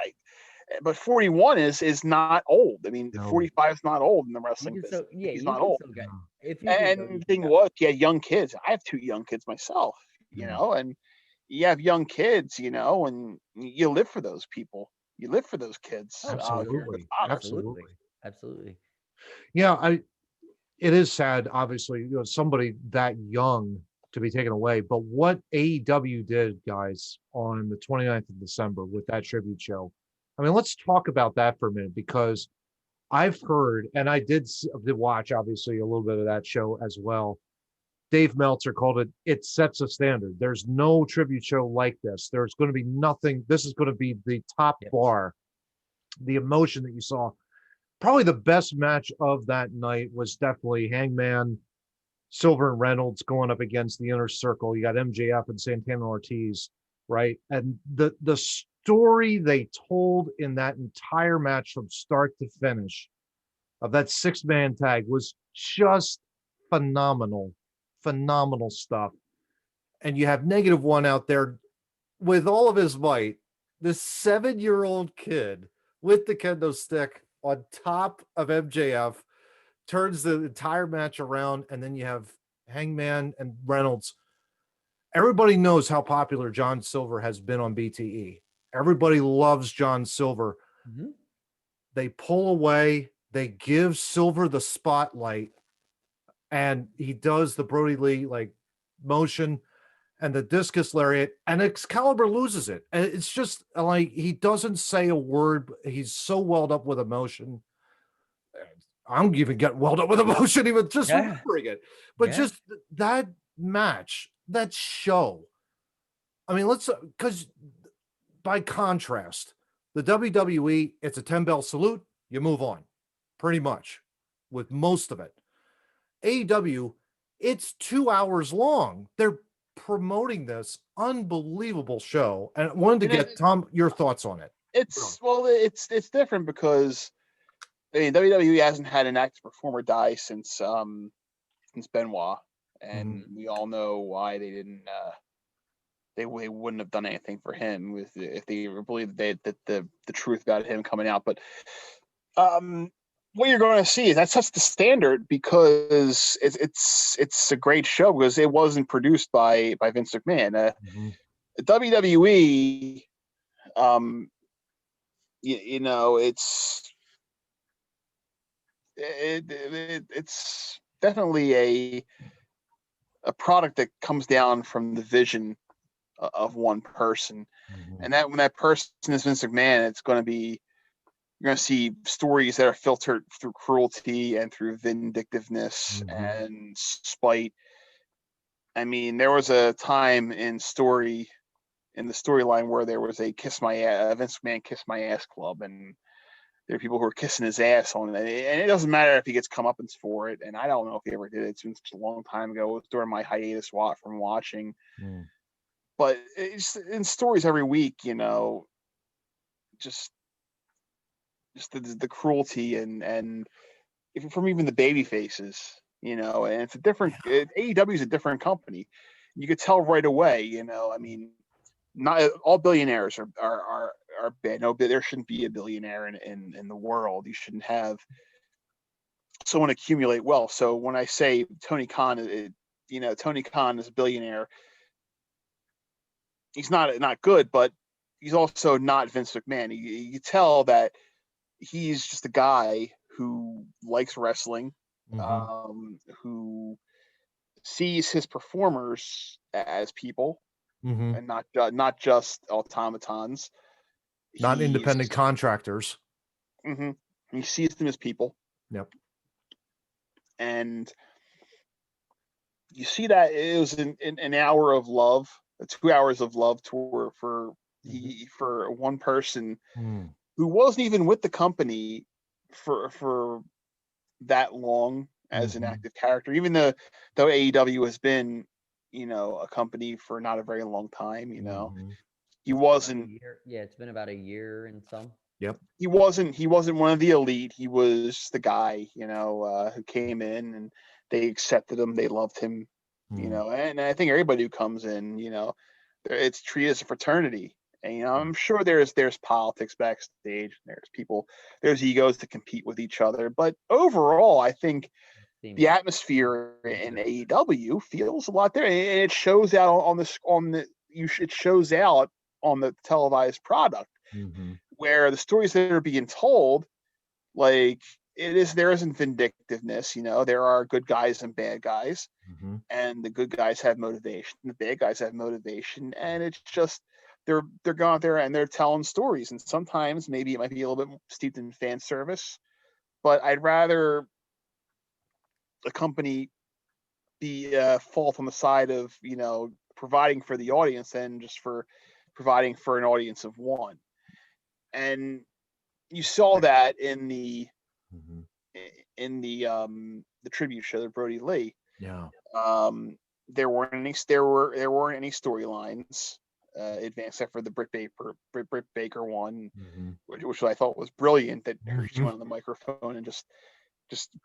But 41 is not old. I mean, 45 is not old in the wrestling business. He's not old. And the thing was, he had young kids. I have 2 young kids myself, and you have young kids, and you live for those people. You live for those kids. Absolutely. Yeah, it is sad, obviously, somebody that young to be taken away. But what AEW did, guys, on the 29th of December with that tribute show, I mean, let's talk about that for a minute, because I've heard, and I did watch, obviously, a little bit of that show as well. Dave Meltzer called it sets a standard. There's no tribute show like this. There's going to be nothing. This is going to be the top bar. The emotion that you saw. Probably the best match of that night was definitely Hangman, Silver, and Reynolds going up against the Inner Circle. You got MJF and Santana Ortiz, right? And the story they told in that entire match from start to finish of that 6-man tag was just phenomenal stuff. And you have -1 out there with all of his might, this 7-year-old kid with the kendo stick on top of MJF, turns the entire match around, and then you have Hangman and Reynolds. Everybody knows how popular John Silver has been on BTE. Everybody loves John Silver. Mm-hmm. They pull away, they give Silver the spotlight, and he does the Brody Lee motion and the discus lariat, and Excalibur loses it. And it's just like, he doesn't say a word. He's so welled up with emotion. I'm even getting welled up with emotion, even just remembering it. But just that match, that show. I mean, because by contrast, the WWE, it's a 10-bell salute, you move on, pretty much, with most of it. AEW, it's 2 hours long. They're promoting this unbelievable show, and I wanted to get Tom your thoughts on it. It's different because WWE hasn't had an active performer die since Benoit, and we all know why they didn't. They wouldn't have done anything for him if they believed that the truth about him coming out. But what you're going to see is that sets the standard, because it's a great show because it wasn't produced by Vince McMahon. WWE, it's definitely a product that comes down from the vision of one person, and that when that person is Vince McMahon, you're going to see stories that are filtered through cruelty and through vindictiveness and spite. I mean, there was a time in the storyline where there was a Vince McMahon Kiss My Ass club, and there are people who are kissing his ass on it. And it doesn't matter if he gets comeuppance for it. And I don't know if he ever did. It's been such a long time ago. It was during my hiatus from watching. But it's in stories every week, just the cruelty and from even the baby faces, and it's a different. AEW is a different company. You could tell right away. I mean, not all billionaires are bad. No, there shouldn't be a billionaire in the world. You shouldn't have someone accumulate wealth. So when I say Tony Khan, Tony Khan is a billionaire. He's not good, but he's also not Vince McMahon. You tell that he's just a guy who likes wrestling, who sees his performers as people and not just automatons. Not independent contractors. Mm-hmm. He sees them as people. Yep. And you see that it was an hour of love, 2 hours of love tour for one person who wasn't even with the company for that long as an active character, even though AEW has been, a company for not a very long time, he wasn't. Yeah, it's been about a year and some. Yep. He wasn't one of the elite. He was the guy, who came in and they accepted him. They loved him, and I think everybody who comes in, it's treated as a fraternity. And, I'm sure there's politics backstage. There's egos to compete with each other. But overall, I think the atmosphere in AEW feels a lot there. And it shows out it shows out on the televised product. Where the stories that are being told, like there isn't vindictiveness, there are good guys and bad guys, and the good guys have motivation, the bad guys have motivation, and it's just they're going out there and they're telling stories, and sometimes maybe it might be a little bit steeped in fan service, but I'd rather a company be fault on the side of providing for the audience than just for providing for an audience of one. And you saw that in the tribute show to Brody Lee. Yeah. There weren't any storylines advanced except for the Britt Baker one, which I thought was brilliant. That she went on the microphone and just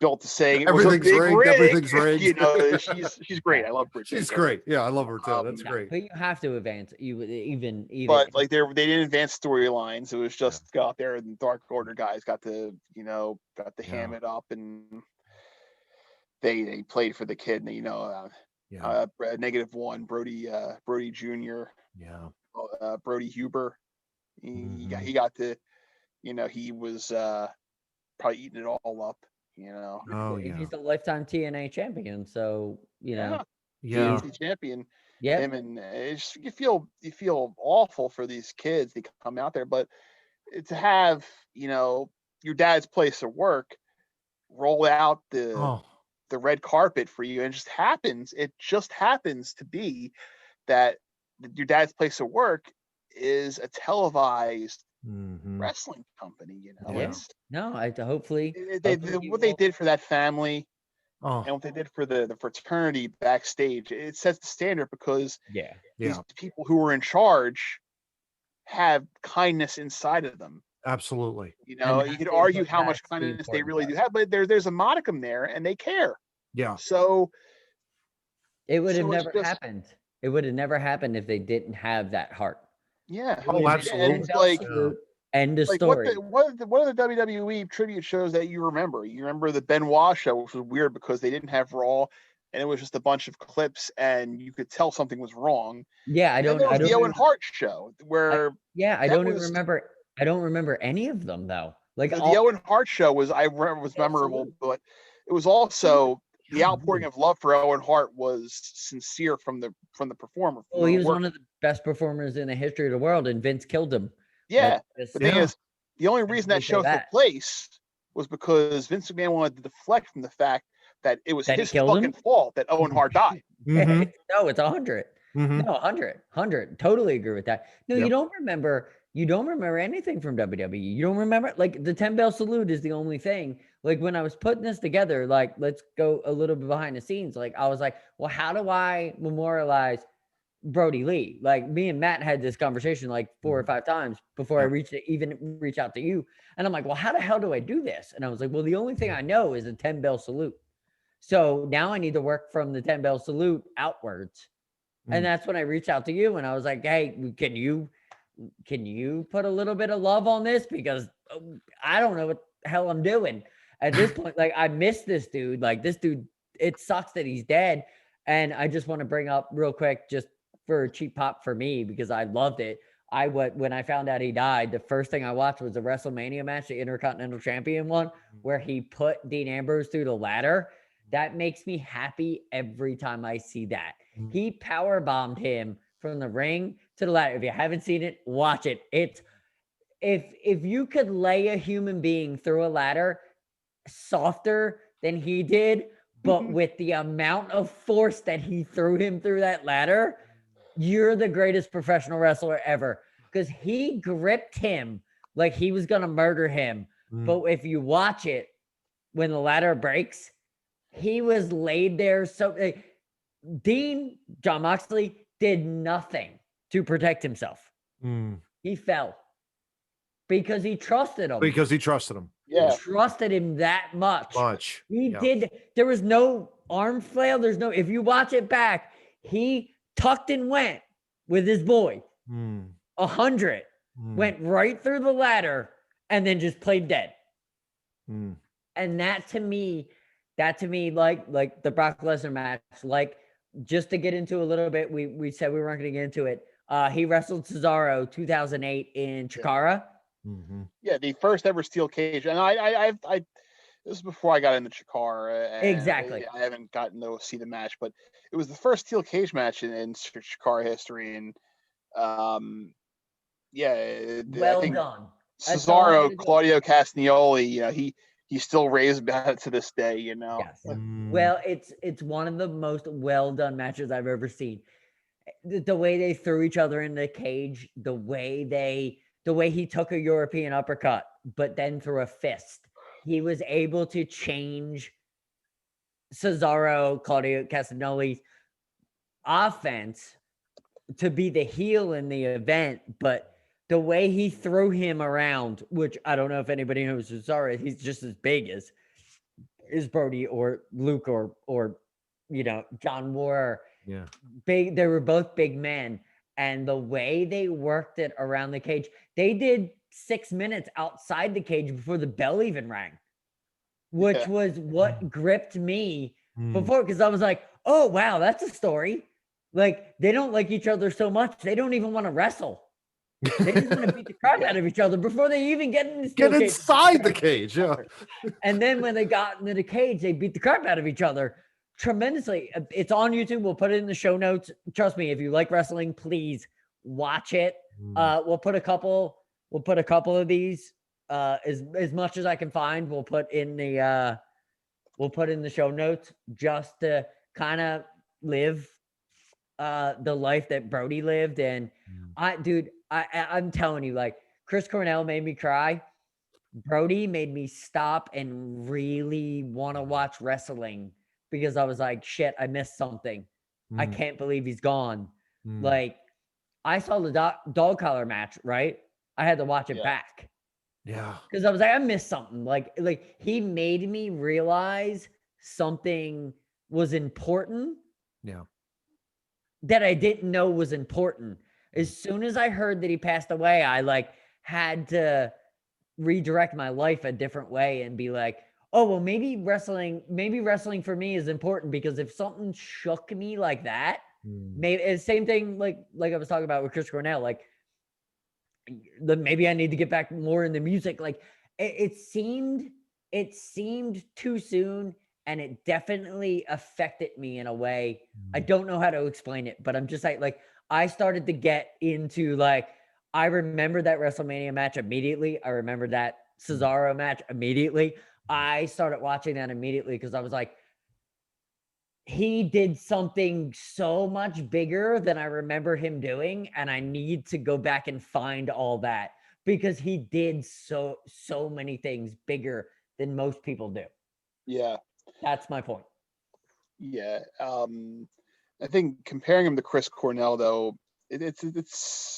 built to saying everything's rigged. Everything's rigged. She's great. I love Britt. She's great. Yeah, I love her too. That's great. But you have to advance. Even. But like they didn't advance storylines. It was just go out there and the Dark Order guys got to ham it up, and they played for the kid. And, -1 Brody Jr. Yeah. Brody Huber. He got to, he was probably eating it all up. Oh yeah. He's the lifetime TNA champion, so yeah. Yeah. He's the champion. Yeah. Him, and it's just, you feel awful for these kids. They come out there, but to have your dad's place of work roll out the red carpet for you, and it just happens to be that your dad's place of work is a televised wrestling company. Hopefully what they did for that family. And what they did for the fraternity backstage, it sets the standard, because these people who are in charge have kindness inside of them. Absolutely. You could argue how much kindness they really do have, but there's a modicum there, and they care. Yeah. So it would have never happened. It would have never happened if they didn't have that heart. Yeah. Oh, absolutely. End of story. What are the WWE tribute shows that you remember? You remember the Benoit show, which was weird because they didn't have Raw, and it was just a bunch of clips, and you could tell something was wrong. Yeah, I don't. The Owen Hart show, where I don't even remember. I don't remember any of them though. Like the Owen Hart show was memorable, but it was also the outpouring of love for Owen Hart was sincere from the performer. Well, he was one of the best performers in the history of the world, and Vince killed him. Yeah, the thing is, the only reason that show took place was because Vince McMahon wanted to deflect from the fact that it was his fucking fault that Owen Hart died. No, it's 100. No, 100. Totally agree with that. No, you don't remember anything from WWE. You don't remember, like, the 10 bell salute is the only thing. Like, when I was putting this together, like, let's go a little bit behind the scenes. Like, I was like, well, how do I memorialize Brody Lee? Like, me and Matt had this conversation like 4 or 5 times before I reach out to you. And I'm like, well, how the hell do I do this? And I was like, well, the only thing I know is the 10 bell salute. So now I need to work from the 10 bell salute outwards. And that's when I reached out to you, and I was like, hey, can you put a little bit of love on this? Because I don't know what the hell I'm doing at this point. Like, I miss this dude. Like, this dude, it sucks that he's dead. And I just want to bring up real quick, just for a cheap pop for me, because I loved it. When I found out he died, the first thing I watched was the WrestleMania match, the Intercontinental Champion one, where he put Dean Ambrose through the ladder. That makes me happy every time I see that. He power bombed him from the ring to the ladder. If you haven't seen it, watch it. if you could lay a human being through a ladder softer than he did, but with the amount of force that he threw him through that ladder, you're the greatest professional wrestler ever. Because he gripped him like he was gonna murder him. But if you watch it, when the ladder breaks, he was laid there. So John Moxley, did nothing to protect himself. He fell because he trusted him. Because he trusted him. Yeah. He trusted him that much. He Yeah. did. There was no arm flail. There's no, if you watch it back, he tucked and went with his boy. 100 went right through the ladder and then just played dead. And that to me, like the Brock Lesnar match, like, just to get into a little bit, we said we weren't going to get into it. He wrestled Cesaro 2008 in Chikara. Yeah, the first ever steel cage, and I this is before I got into Chikara. Exactly. I haven't gotten to see the match, but it was the first steel cage match in Chikara history, and Well I think done. Cesaro, Claudio Castagnoli, he still raves about it to this day, you know. Yes. Well, it's one of the most well done matches I've ever seen. The way they threw each other in the cage, the way he took a European uppercut, but then threw a fist. He was able to change Cesaro, Claudio Castagnoli's offense to be the heel in the event, but the way he threw him around, which I don't know if anybody knows Cesaro, he's just as big as Brody or Luke or John Moore. Yeah. Big. They were both big men. And the way they worked it around the cage, they did 6 minutes outside the cage before the bell even rang, which was what gripped me before, because I was like, oh, wow, that's a story. Like, they don't like each other so much. They don't even want to wrestle. They just want to beat the crap out of each other before they even get in the steel Get cage. inside the cage. Yeah. And then when they got into the cage, they beat the crap out of each other tremendously. It's on YouTube. We'll put it in the show notes. Trust me, if you like wrestling, please watch it. We'll put a couple of these as much as I can find. We'll put in the show notes, just to kind of live the life that Brody lived. And I'm telling you, like, Chris Cornell made me cry. Brody made me stop and really want to watch wrestling, because I was like, shit, I missed something. I can't believe he's gone. Like, I saw the dog collar match, right? I had to watch it back. Yeah. Because I was like, I missed something. Like he made me realize something was important. Yeah. That I didn't know was important. As soon as I heard that he passed away, I had to redirect my life a different way and be like, oh, well, maybe wrestling for me is important, because if something shook me like that, maybe it's the same thing like I was talking about with Chris Cornell, like maybe I need to get back more in the music. Like it seemed too soon, and it definitely affected me in a way. I don't know how to explain it, but I'm just like I started to get into, like, I remember that WrestleMania match immediately. I remember that Cesaro match immediately. I started watching that immediately because I was like, he did something so much bigger than I remember him doing, and I need to go back and find all that, because he did so many things bigger than most people do. Yeah. That's my point. Yeah. I think comparing him to Chris Cornell, though, it's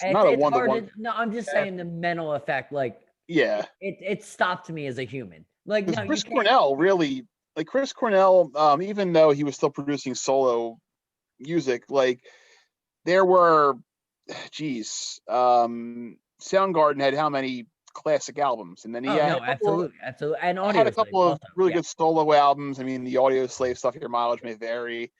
not a one-to-one. No, I'm just saying the mental effect. Like, yeah, it stopped me as a human. Like, no, Chris Cornell really, like Chris Cornell, even though he was still producing solo music, like there were, Soundgarden had how many classic albums, and then he had absolutely, and audio had a couple of also, really good solo albums. I mean, the Audio Slave stuff, Your Mileage May Vary.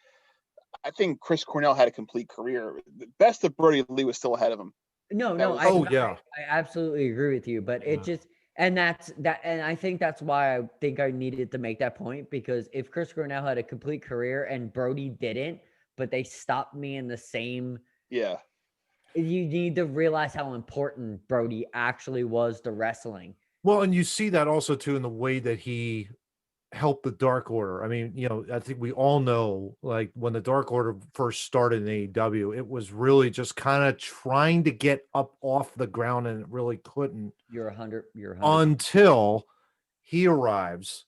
I think Chris Cornell had a complete career. The best of Brody Lee was still ahead of him. I absolutely agree with you, but it just, and that's that, and I think that's why I think I needed to make that point, because if Chris Cornell had a complete career and Brody didn't, but they stopped me in the same You need to realize how important Brody actually was to wrestling. Well, and you see that also too in the way that he helped the Dark Order. I mean, I think we all know, like, when the Dark Order first started in AEW, it was really just kind of trying to get up off the ground, and it really couldn't. You're 100. Until he arrives,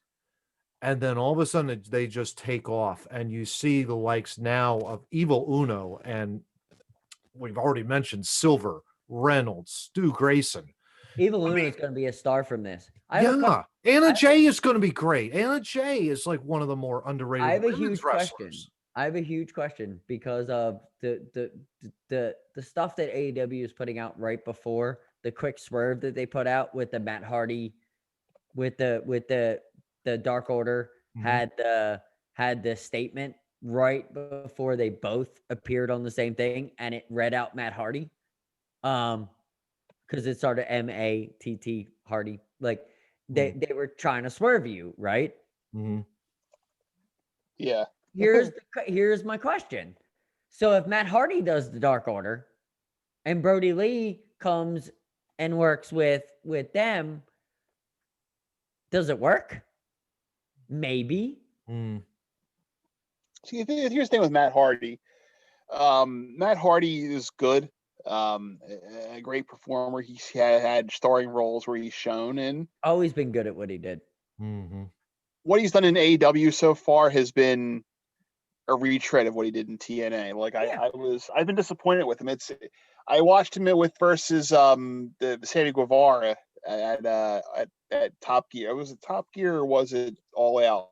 and then all of a sudden they just take off, and you see the likes now of Evil Uno, and we've already mentioned Silver, Reynolds, Stu Grayson. Evil Uno is going to be a star from this. Anna Jay is going to be great. Anna Jay is like one of the more underrated. I have a women's huge wrestlers. question. I have a huge question because of the stuff that AEW is putting out right before the quick swerve that they put out with the Matt Hardy, with the Dark Order Mhm. had the statement right before they both appeared on the same thing, and it read out Matt Hardy, because it started MATT Hardy. Like they were trying to swerve you, right? Mhm. Yeah. Here's my question. So if Matt Hardy does the Dark Order and Brody Lee comes and works with them, does it work? Maybe. See, here's the thing with Matt Hardy. Matt Hardy is good. A great performer. He's had starring roles where he's shown, and Always been good at what he did. what he's done in AEW so far has been a retread of what he did in TNA. Like I've been disappointed with him. I watched him versus the Sammy Guevara at Top Gear. Was it Top Gear or was it All Out?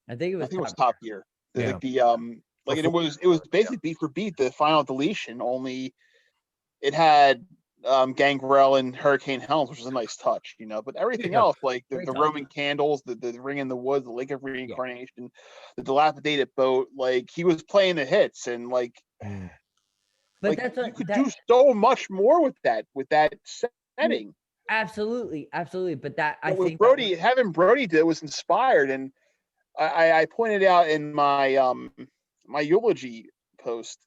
I think it was Top Gear. Yeah. It was basically beat for beat the final deletion, only it had Gangrel and Hurricane Helms, which was a nice touch, but everything else, like the Roman candles, the Ring in the Woods, the Lake of Reincarnation, the dilapidated boat, like he was playing the hits, and like but you could do so much more with that setting. Absolutely. But I think Brody, having Brody did was inspired, and I pointed out in my my eulogy post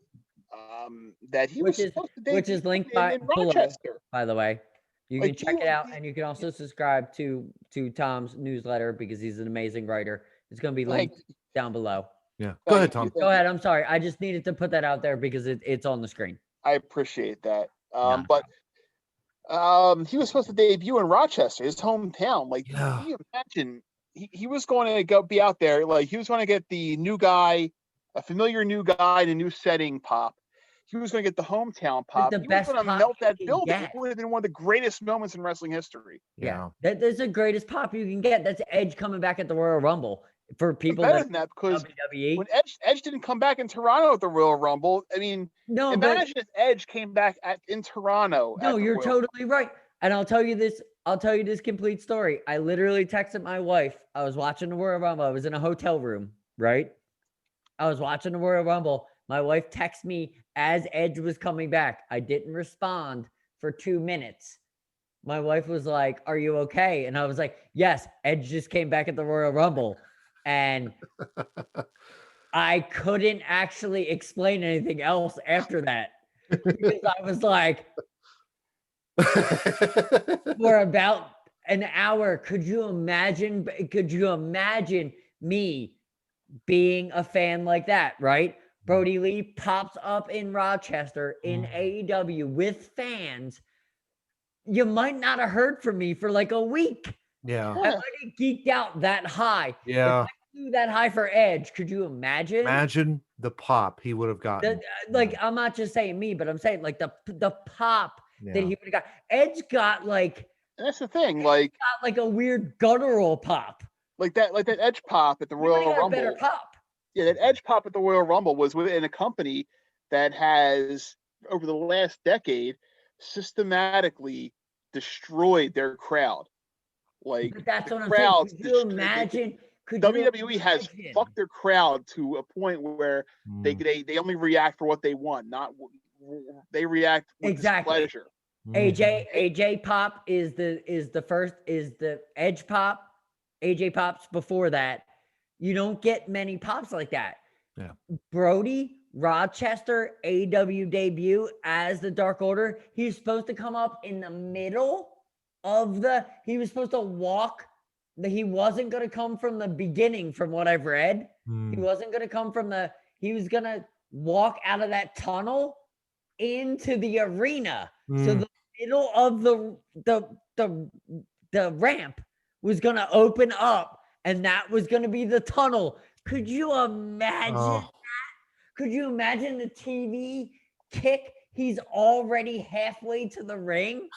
that he was supposed to debut, which is linked in Rochester. Below, by the way. You can check it out, and you can also subscribe to Tom's newsletter because he's an amazing writer. It's going to be linked down below. Yeah. Go ahead, Tom. Go ahead. I'm sorry. I just needed to put that out there because it's on the screen. I appreciate that. He was supposed to debut in Rochester, his hometown. Like, can you imagine? He was going to be out there. Like, he was going to get the new guy, a familiar new guy in a new setting pop. He was going to get the hometown pop. He was going to melt that building. It would have been one of the greatest moments in wrestling history. Yeah. That's the greatest pop you can get. That's Edge coming back at the Royal Rumble. For people better than that, because WWE. When Edge didn't come back in Toronto at the Royal Rumble, I mean, imagine if Edge came back in Toronto. No, you're totally right. And I'll tell you this complete story. I literally texted my wife. I was watching the Royal Rumble. I was in a hotel room, right? I was watching the Royal Rumble. My wife texted me as Edge was coming back. I didn't respond for 2 minutes. My wife was like, "Are you okay?" And I was like, "Yes, Edge just came back at the Royal Rumble." And I couldn't actually explain anything else after that because I was like, for about an hour, could you imagine me being a fan like that, right? Brody Lee pops up in Rochester in AEW with fans. You might not have heard from me for like a week. Yeah. I might have geeked out that high. Yeah. If I do that high for Edge, could you imagine? Imagine the pop he would have gotten. I'm not just saying me, but I'm saying like the pop that he would have got. Edge got like. That's the thing, like got like a weird guttural pop. Like that Edge pop at the Royal Rumble. Better pop. Yeah, that Edge pop at the Royal Rumble was within a company that has, over the last decade, systematically destroyed their crowd. Like, but that's what I'm saying. Could you imagine? WWE has fucked their crowd to a point where they only react for what they want, not they react with displeasure. AJ pop is the first, is the Edge pop. AJ pops before that. You don't get many pops like that. Yeah. Brody Rochester AW debut as the Dark Order, he's supposed to come up in the middle of he was supposed to walk. He wasn't going to come from the beginning, from what I've read. He wasn't going to come from he was going to walk out of that tunnel into the arena. So the middle of the ramp was going to open up, and that was going to be the tunnel. Could you imagine that? Could you imagine the TV kick? He's already halfway to the ring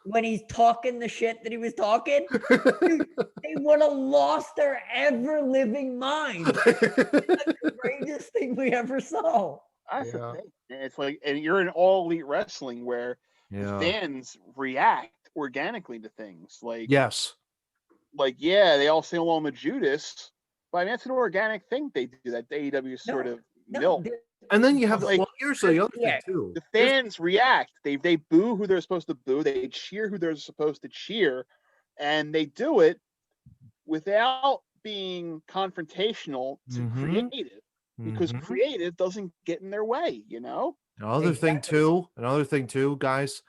when he's talking the shit that he was talking. Dude, they would have lost their ever living mind. The greatest thing we ever saw. That's the thing. It's like, and you're in all elite wrestling where the fans react organically to things. Like, they all sing along with Judas, but I mean, that's an organic thing they do, that AEW sort of milk. And then you have, here's the other thing too. The fans react. They boo who they're supposed to boo. They cheer who they're supposed to cheer, and they do it without being confrontational to creative, because creative doesn't get in their way. Another thing too, guys.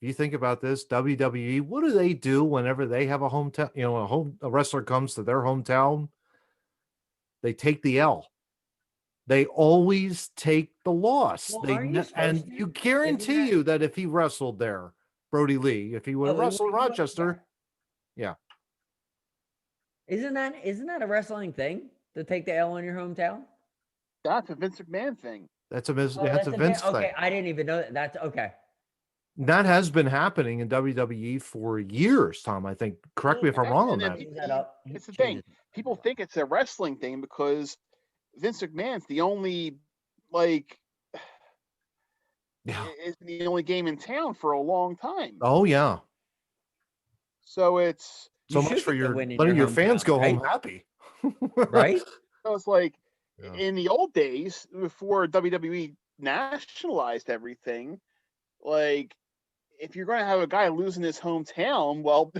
If you think about this, WWE, what do they do whenever they have a hometown? A wrestler comes to their hometown, they take the L. They always take the loss. And you guarantee you that if he wrestled there, Brody Lee, if he would have wrestled in Rochester, Isn't that a wrestling thing to take the L in your hometown? That's a Vince McMahon thing. That's a Vince thing. Okay, I didn't even know that. That's okay. That has been happening in WWE for years, Tom. I think. Correct me if I'm wrong on that. It's the thing. People think it's a wrestling thing because Vince McMahon's the only, it's the only game in town for a long time. Oh yeah. So it's so much for letting your fans go home happy, right? So it's like in the old days before WWE nationalized everything, like if you're going to have a guy losing his hometown, well,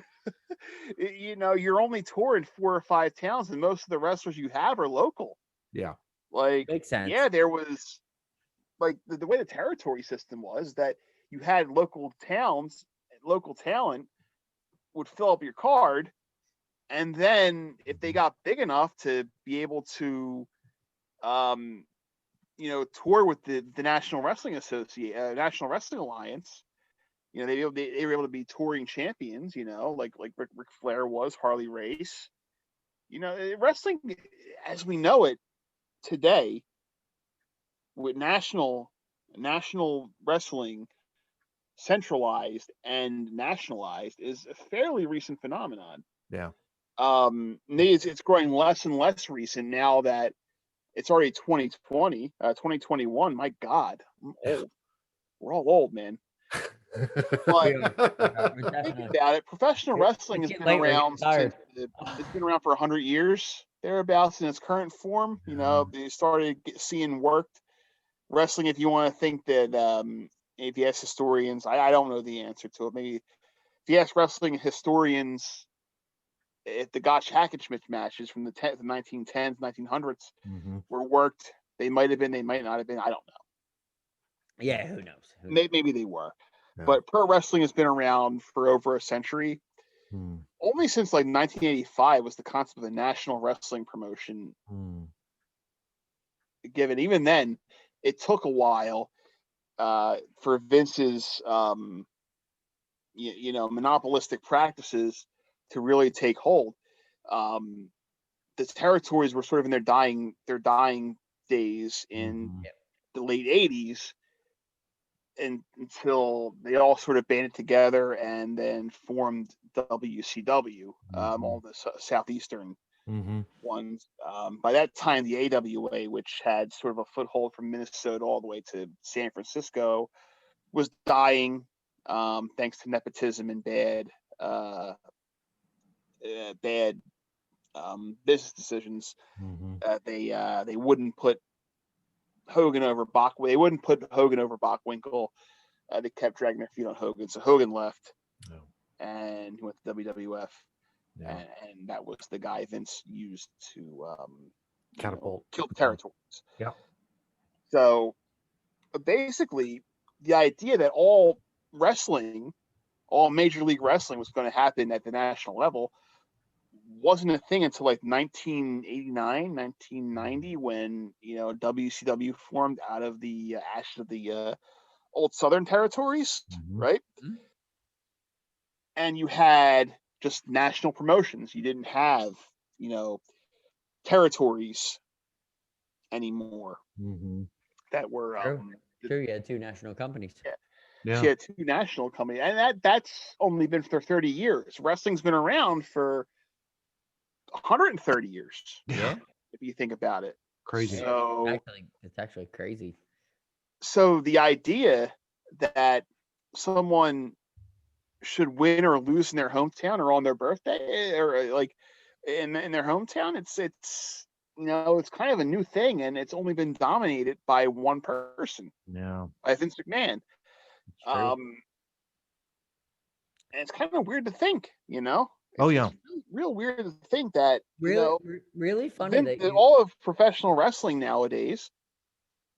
you're only touring 4 or 5 towns, and most of the wrestlers you have are local. Yeah. Makes sense. Yeah, there was the way the territory system was that you had local towns, local talent would fill up your card, and then if they got big enough to be able to tour with the National Wrestling National Wrestling Alliance, they were able to be touring champions, like Ric Flair was, Harley Race. Wrestling as we know it today, with national wrestling centralized and nationalized, is a fairly recent phenomenon. Yeah. It's growing less and less recent now that it's already 2020, 2021. My God, I'm old. We're all old, man. But think about it. Professional wrestling has been around it's been around for 100 years, thereabouts, in its current form. They started seeing worked wrestling. If you want to think that, if you ask historians, I don't know the answer to it. Maybe if you ask wrestling historians, if the Gotch Hackenschmidt matches from the 1910s, 1900s were worked, they might have been, they might not have been. I don't know. Yeah, who knows? Maybe they were. Yeah. But pro wrestling has been around for over a century. Only since 1985 was the concept of a national wrestling promotion given. Even then, it took a while for Vince's monopolistic practices to really take hold. The territories were sort of in their dying days in the late 80s, until they all sort of banded together and then formed WCW, all the southeastern ones. By that time, the AWA, which had sort of a foothold from Minnesota all the way to San Francisco, was dying, thanks to nepotism and bad business decisions. They wouldn't put Hogan over Bockwinkel. They wouldn't put Hogan over Bockwinkel. They kept dragging their feet on Hogan, so Hogan left and went to WWF, and that was the guy Vince used to catapult, kill the territories. Yeah. So basically, the idea that all Major League Wrestling was going to happen at the national level wasn't a thing until like 1989, 1990, when WCW formed out of the ashes of the old Southern territories, right? Mhm. And you had just national promotions. You didn't have territories anymore that were True, you had two national companies. she had two national companies, and that's only been for 30 years. Wrestling's been around for 130 years. Yeah. If you think about it. Crazy. So It's actually crazy. so the idea that someone should win or lose in their hometown or on their birthday or like in their hometown, it's it's kind of a new thing, and it's only been dominated by one person, by Vince McMahon. And it's kind of weird to think, Oh, It's yeah. just real weird to think that Really funny that all of professional wrestling nowadays,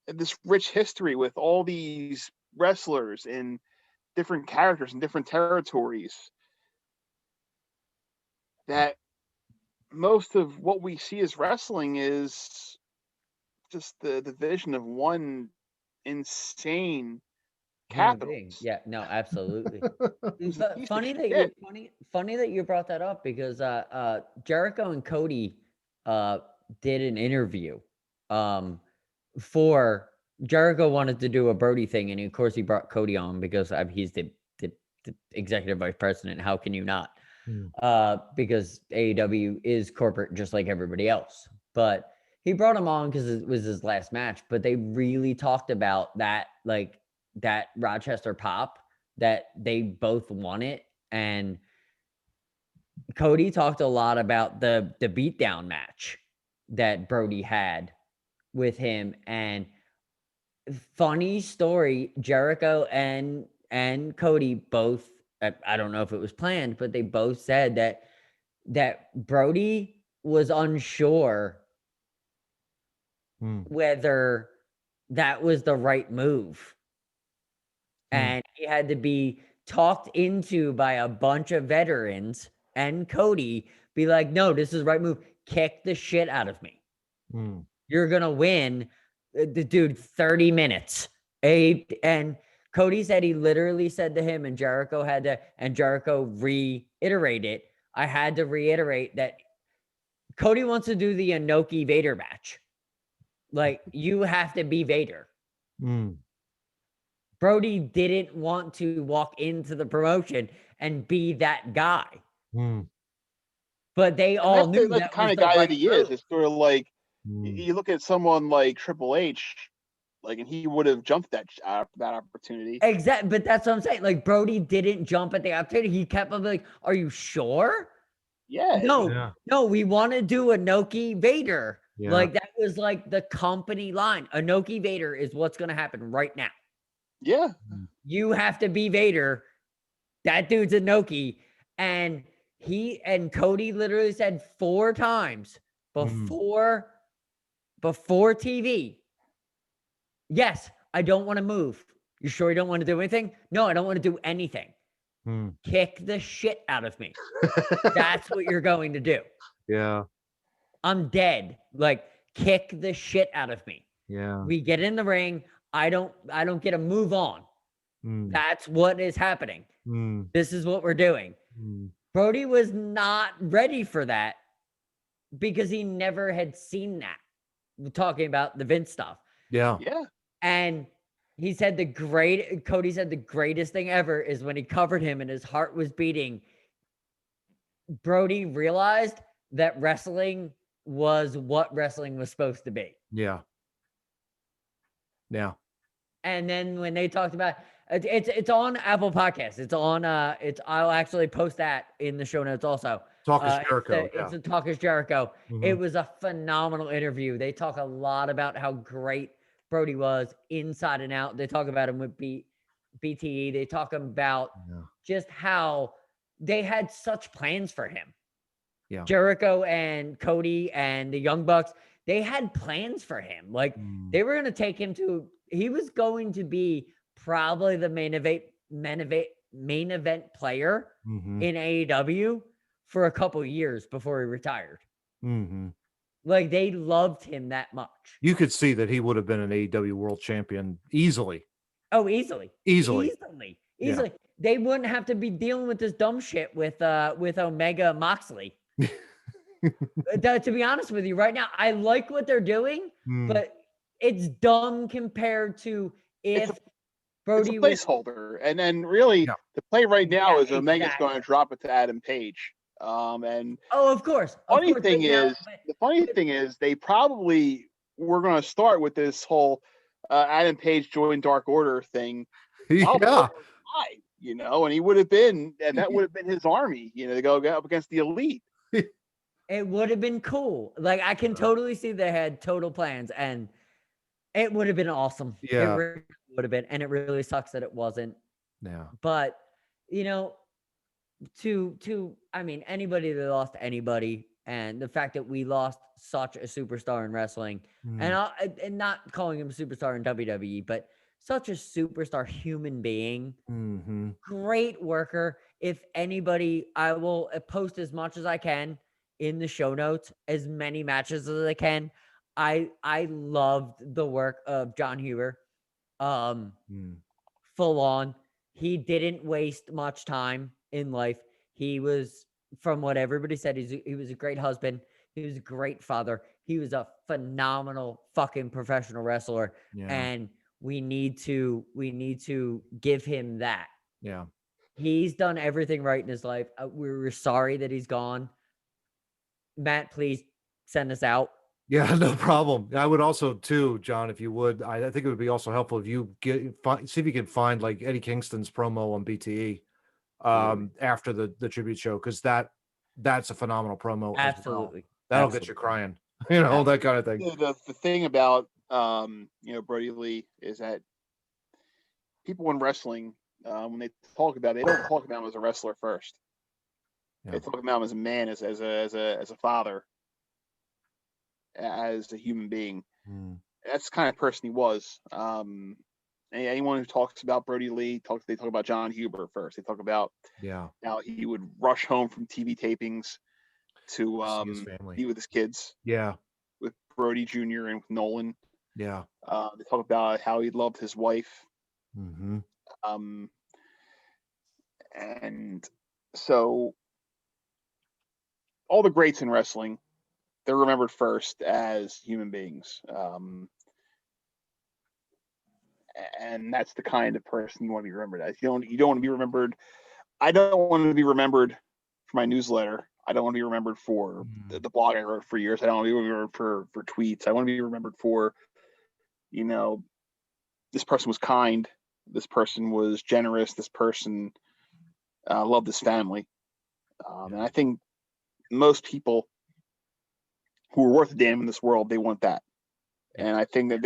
this rich history with all these wrestlers and different characters in different territories, that most of what we see as wrestling is just the vision of one insane human being. capitalist. Yeah, no, absolutely. He's a But piece of funny that shit. funny that you brought that up, because Jericho and Cody did an interview. For Jericho wanted to do a Brody thing, and of course he brought Cody on because he's the executive vice president. How can you not? Because AEW is corporate just like everybody else. But he brought him on because it was his last match. But they really talked about that, like that Rochester pop, that they both won it. And Cody talked a lot about the beatdown match that Brody had with him. And funny story, Jericho and Cody both, I don't know if it was planned, but they both said that Brody was unsure whether that was the right move. And he had to be talked into by a bunch of veterans, and Cody be like, no, this is the right move. Kick the shit out of me. You're going to win, the dude, 30 minutes. And Cody said he literally said to him, and Jericho reiterated it. I had to reiterate that Cody wants to do the Inoki Vader match. Like, you have to be Vader. Brody didn't want to walk into the promotion and be that guy. But they all knew that's that the kind was of the guy right that he is. move. It's sort of like you look at someone like Triple H, like, and he would have jumped that opportunity. Exactly, but that's what I'm saying. Like, Brody didn't jump at the opportunity. He kept on like, "Are you sure?" Yeah. No, we want to do Inoki Vader. Yeah. Like, that was like the company line. Inoki Vader is what's going to happen right now. Yeah. You have to be Vader. That dude's Inoki. And Cody literally said 4 times before TV, yes, I don't want to move. You sure you don't want to do anything? No, I don't want to do anything. Kick the shit out of me. That's what you're going to do. Yeah. I'm dead. Like, kick the shit out of me. Yeah. We get in the ring. I don't get to move on. That's what is happening. This is what we're doing. Brody was not ready for that because he never had seen that. We're talking about the Vince stuff. Yeah. Yeah. And he said Cody said the greatest thing ever is when he covered him and his heart was beating. Brody realized that wrestling was what wrestling was supposed to be. Yeah. Yeah. And then when they talked about it's on Apple Podcasts. I'll actually post that in the show notes also. Talk is Jericho. It's a Talk is Jericho. It was a phenomenal interview. They talk a lot about how great Brody was inside and out. They talk about him with BTE. They talk about just how they had such plans for him. Yeah. Jericho and Cody and the Young Bucks, they had plans for him. Like Mm. they were going to take him to. He was going to be probably the main event player Mhm. in AEW for a couple years before he retired. Mhm. Like they loved him that much. You could see that he would have been an AEW world champion easily. Oh, easily. Easily. Yeah. They wouldn't have to be dealing with this dumb shit with Omega Moxley. To be honest with you, right now, I like what they're doing, Mm. but it's dumb compared to if It's a Brody was. placeholder, and then really Yeah. the play right now Yeah, is Omega's exactly. going to drop it to Adam Page. And Oh, of course. the funny thing is, they probably were going to start with this whole Adam Page joined Dark Order thing. While Brody Yeah. was alive, you know, and he would have been, and that would have been his army, you know, to go up against the Elite. It would have been cool. Like I can totally see they had total plans, and it would have been awesome. Yeah. It really would have been, and it really sucks that it wasn't. Yeah. But you know, I mean, anybody that lost anybody, and the fact that we lost such a superstar in wrestling, and not calling him a superstar in WWE, but such a superstar human being, Mhm. great worker. If anybody, I will post as much as I can in the show notes, as many matches as I can. I loved the work of John Huber. Mm. Full on. He didn't waste much time in life. He was, from what everybody said, he was a great husband. He was a great father. He was a phenomenal fucking professional wrestler. Yeah. And we need to give him that. Yeah. He's done everything right in his life. We're sorry that he's gone. Matt, please send us out. Yeah, no problem. I would also too, John, if you would, I think it would be also helpful if you see if you can find like Eddie Kingston's promo on BTE after the tribute show, because that's a phenomenal promo as well. Absolutely. That'll get you crying, you know, that kind of thing. The thing about you know, Brody Lee is that people in wrestling, when they talk about it, they don't talk about him as a wrestler first. Yeah. They talk about him as a man, as a father, as a human being. That's the kind of person he was. Anyone who talks about Brody Lee they talk about John Huber first. They talk about how he would rush home from TV tapings to see his family, be with his kids. Yeah. With Brody Jr. and with Nolan. Yeah. They talk about how he loved his wife. Mm-hmm. And so all the greats in wrestling, they're remembered first as human beings. And that's the kind of person you want to be remembered as. You don't want to be remembered. I don't want to be remembered for my newsletter. I don't want to be remembered for the blog I wrote for years. I don't want to be remembered for tweets. I want to be remembered for, you know, this person was kind. This person was generous. This person loved his family. And I think most people who are worth a damn in this world, they want that. And I think that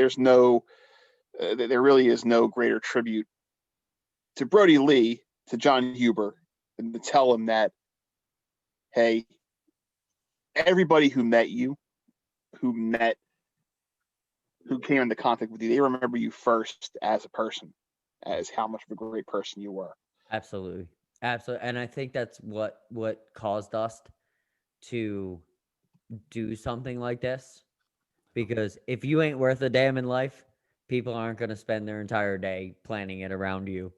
there really is no greater tribute to Brody Lee, to John Huber, than to tell him that, hey, everybody who met you, who came into contact with you, they remember you first as a person, as how much of a great person you were. Absolutely. And I think that's what caused us to do something like this, because if you ain't worth a damn in life, people aren't going to spend their entire day planning it around you.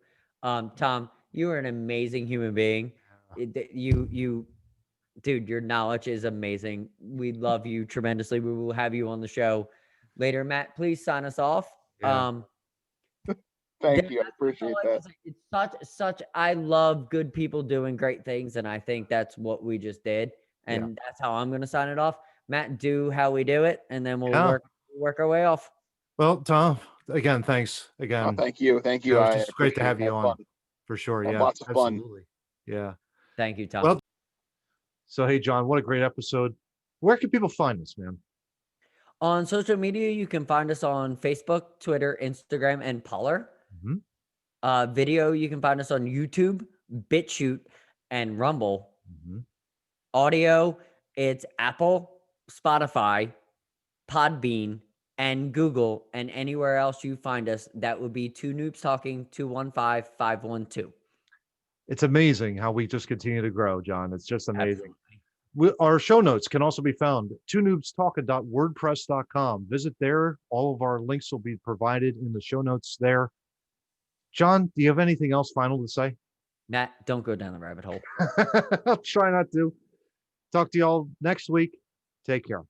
Tom, you are an amazing human being. Dude, your knowledge is amazing. We love you tremendously. We will have you on the show later. Matt, please sign us off. Thank you. I appreciate that. It's such, I love good people doing great things. And I think that's what we just did. And that's how I'm going to sign it off. Matt, do how we do it. And then we'll work our way off. Well, Tom, again, thanks again. Oh, thank you. Thank you. It's just great to have you on for sure. Yeah. Lots of absolutely. Fun. Yeah. Thank you, Tom. Well, so, hey, John, what a great episode. Where can people find us, man? On social media, you can find us on Facebook, Twitter, Instagram, and Parler. Video, you can find us on YouTube, BitChute, and Rumble. Audio, it's Apple, Spotify, Podbean, and Google, and anywhere else you find us. That would be Two Noobs Talking 215-512. It's amazing how we just continue to grow, John. It's just amazing. Absolutely. Our show notes can also be found at TwoNoobsTalking.wordpress.com. Visit there. All of our links will be provided in the show notes there. John, do you have anything else final to say? Matt, don't go down the rabbit hole. I'll try not to. Talk to y'all next week. Take care.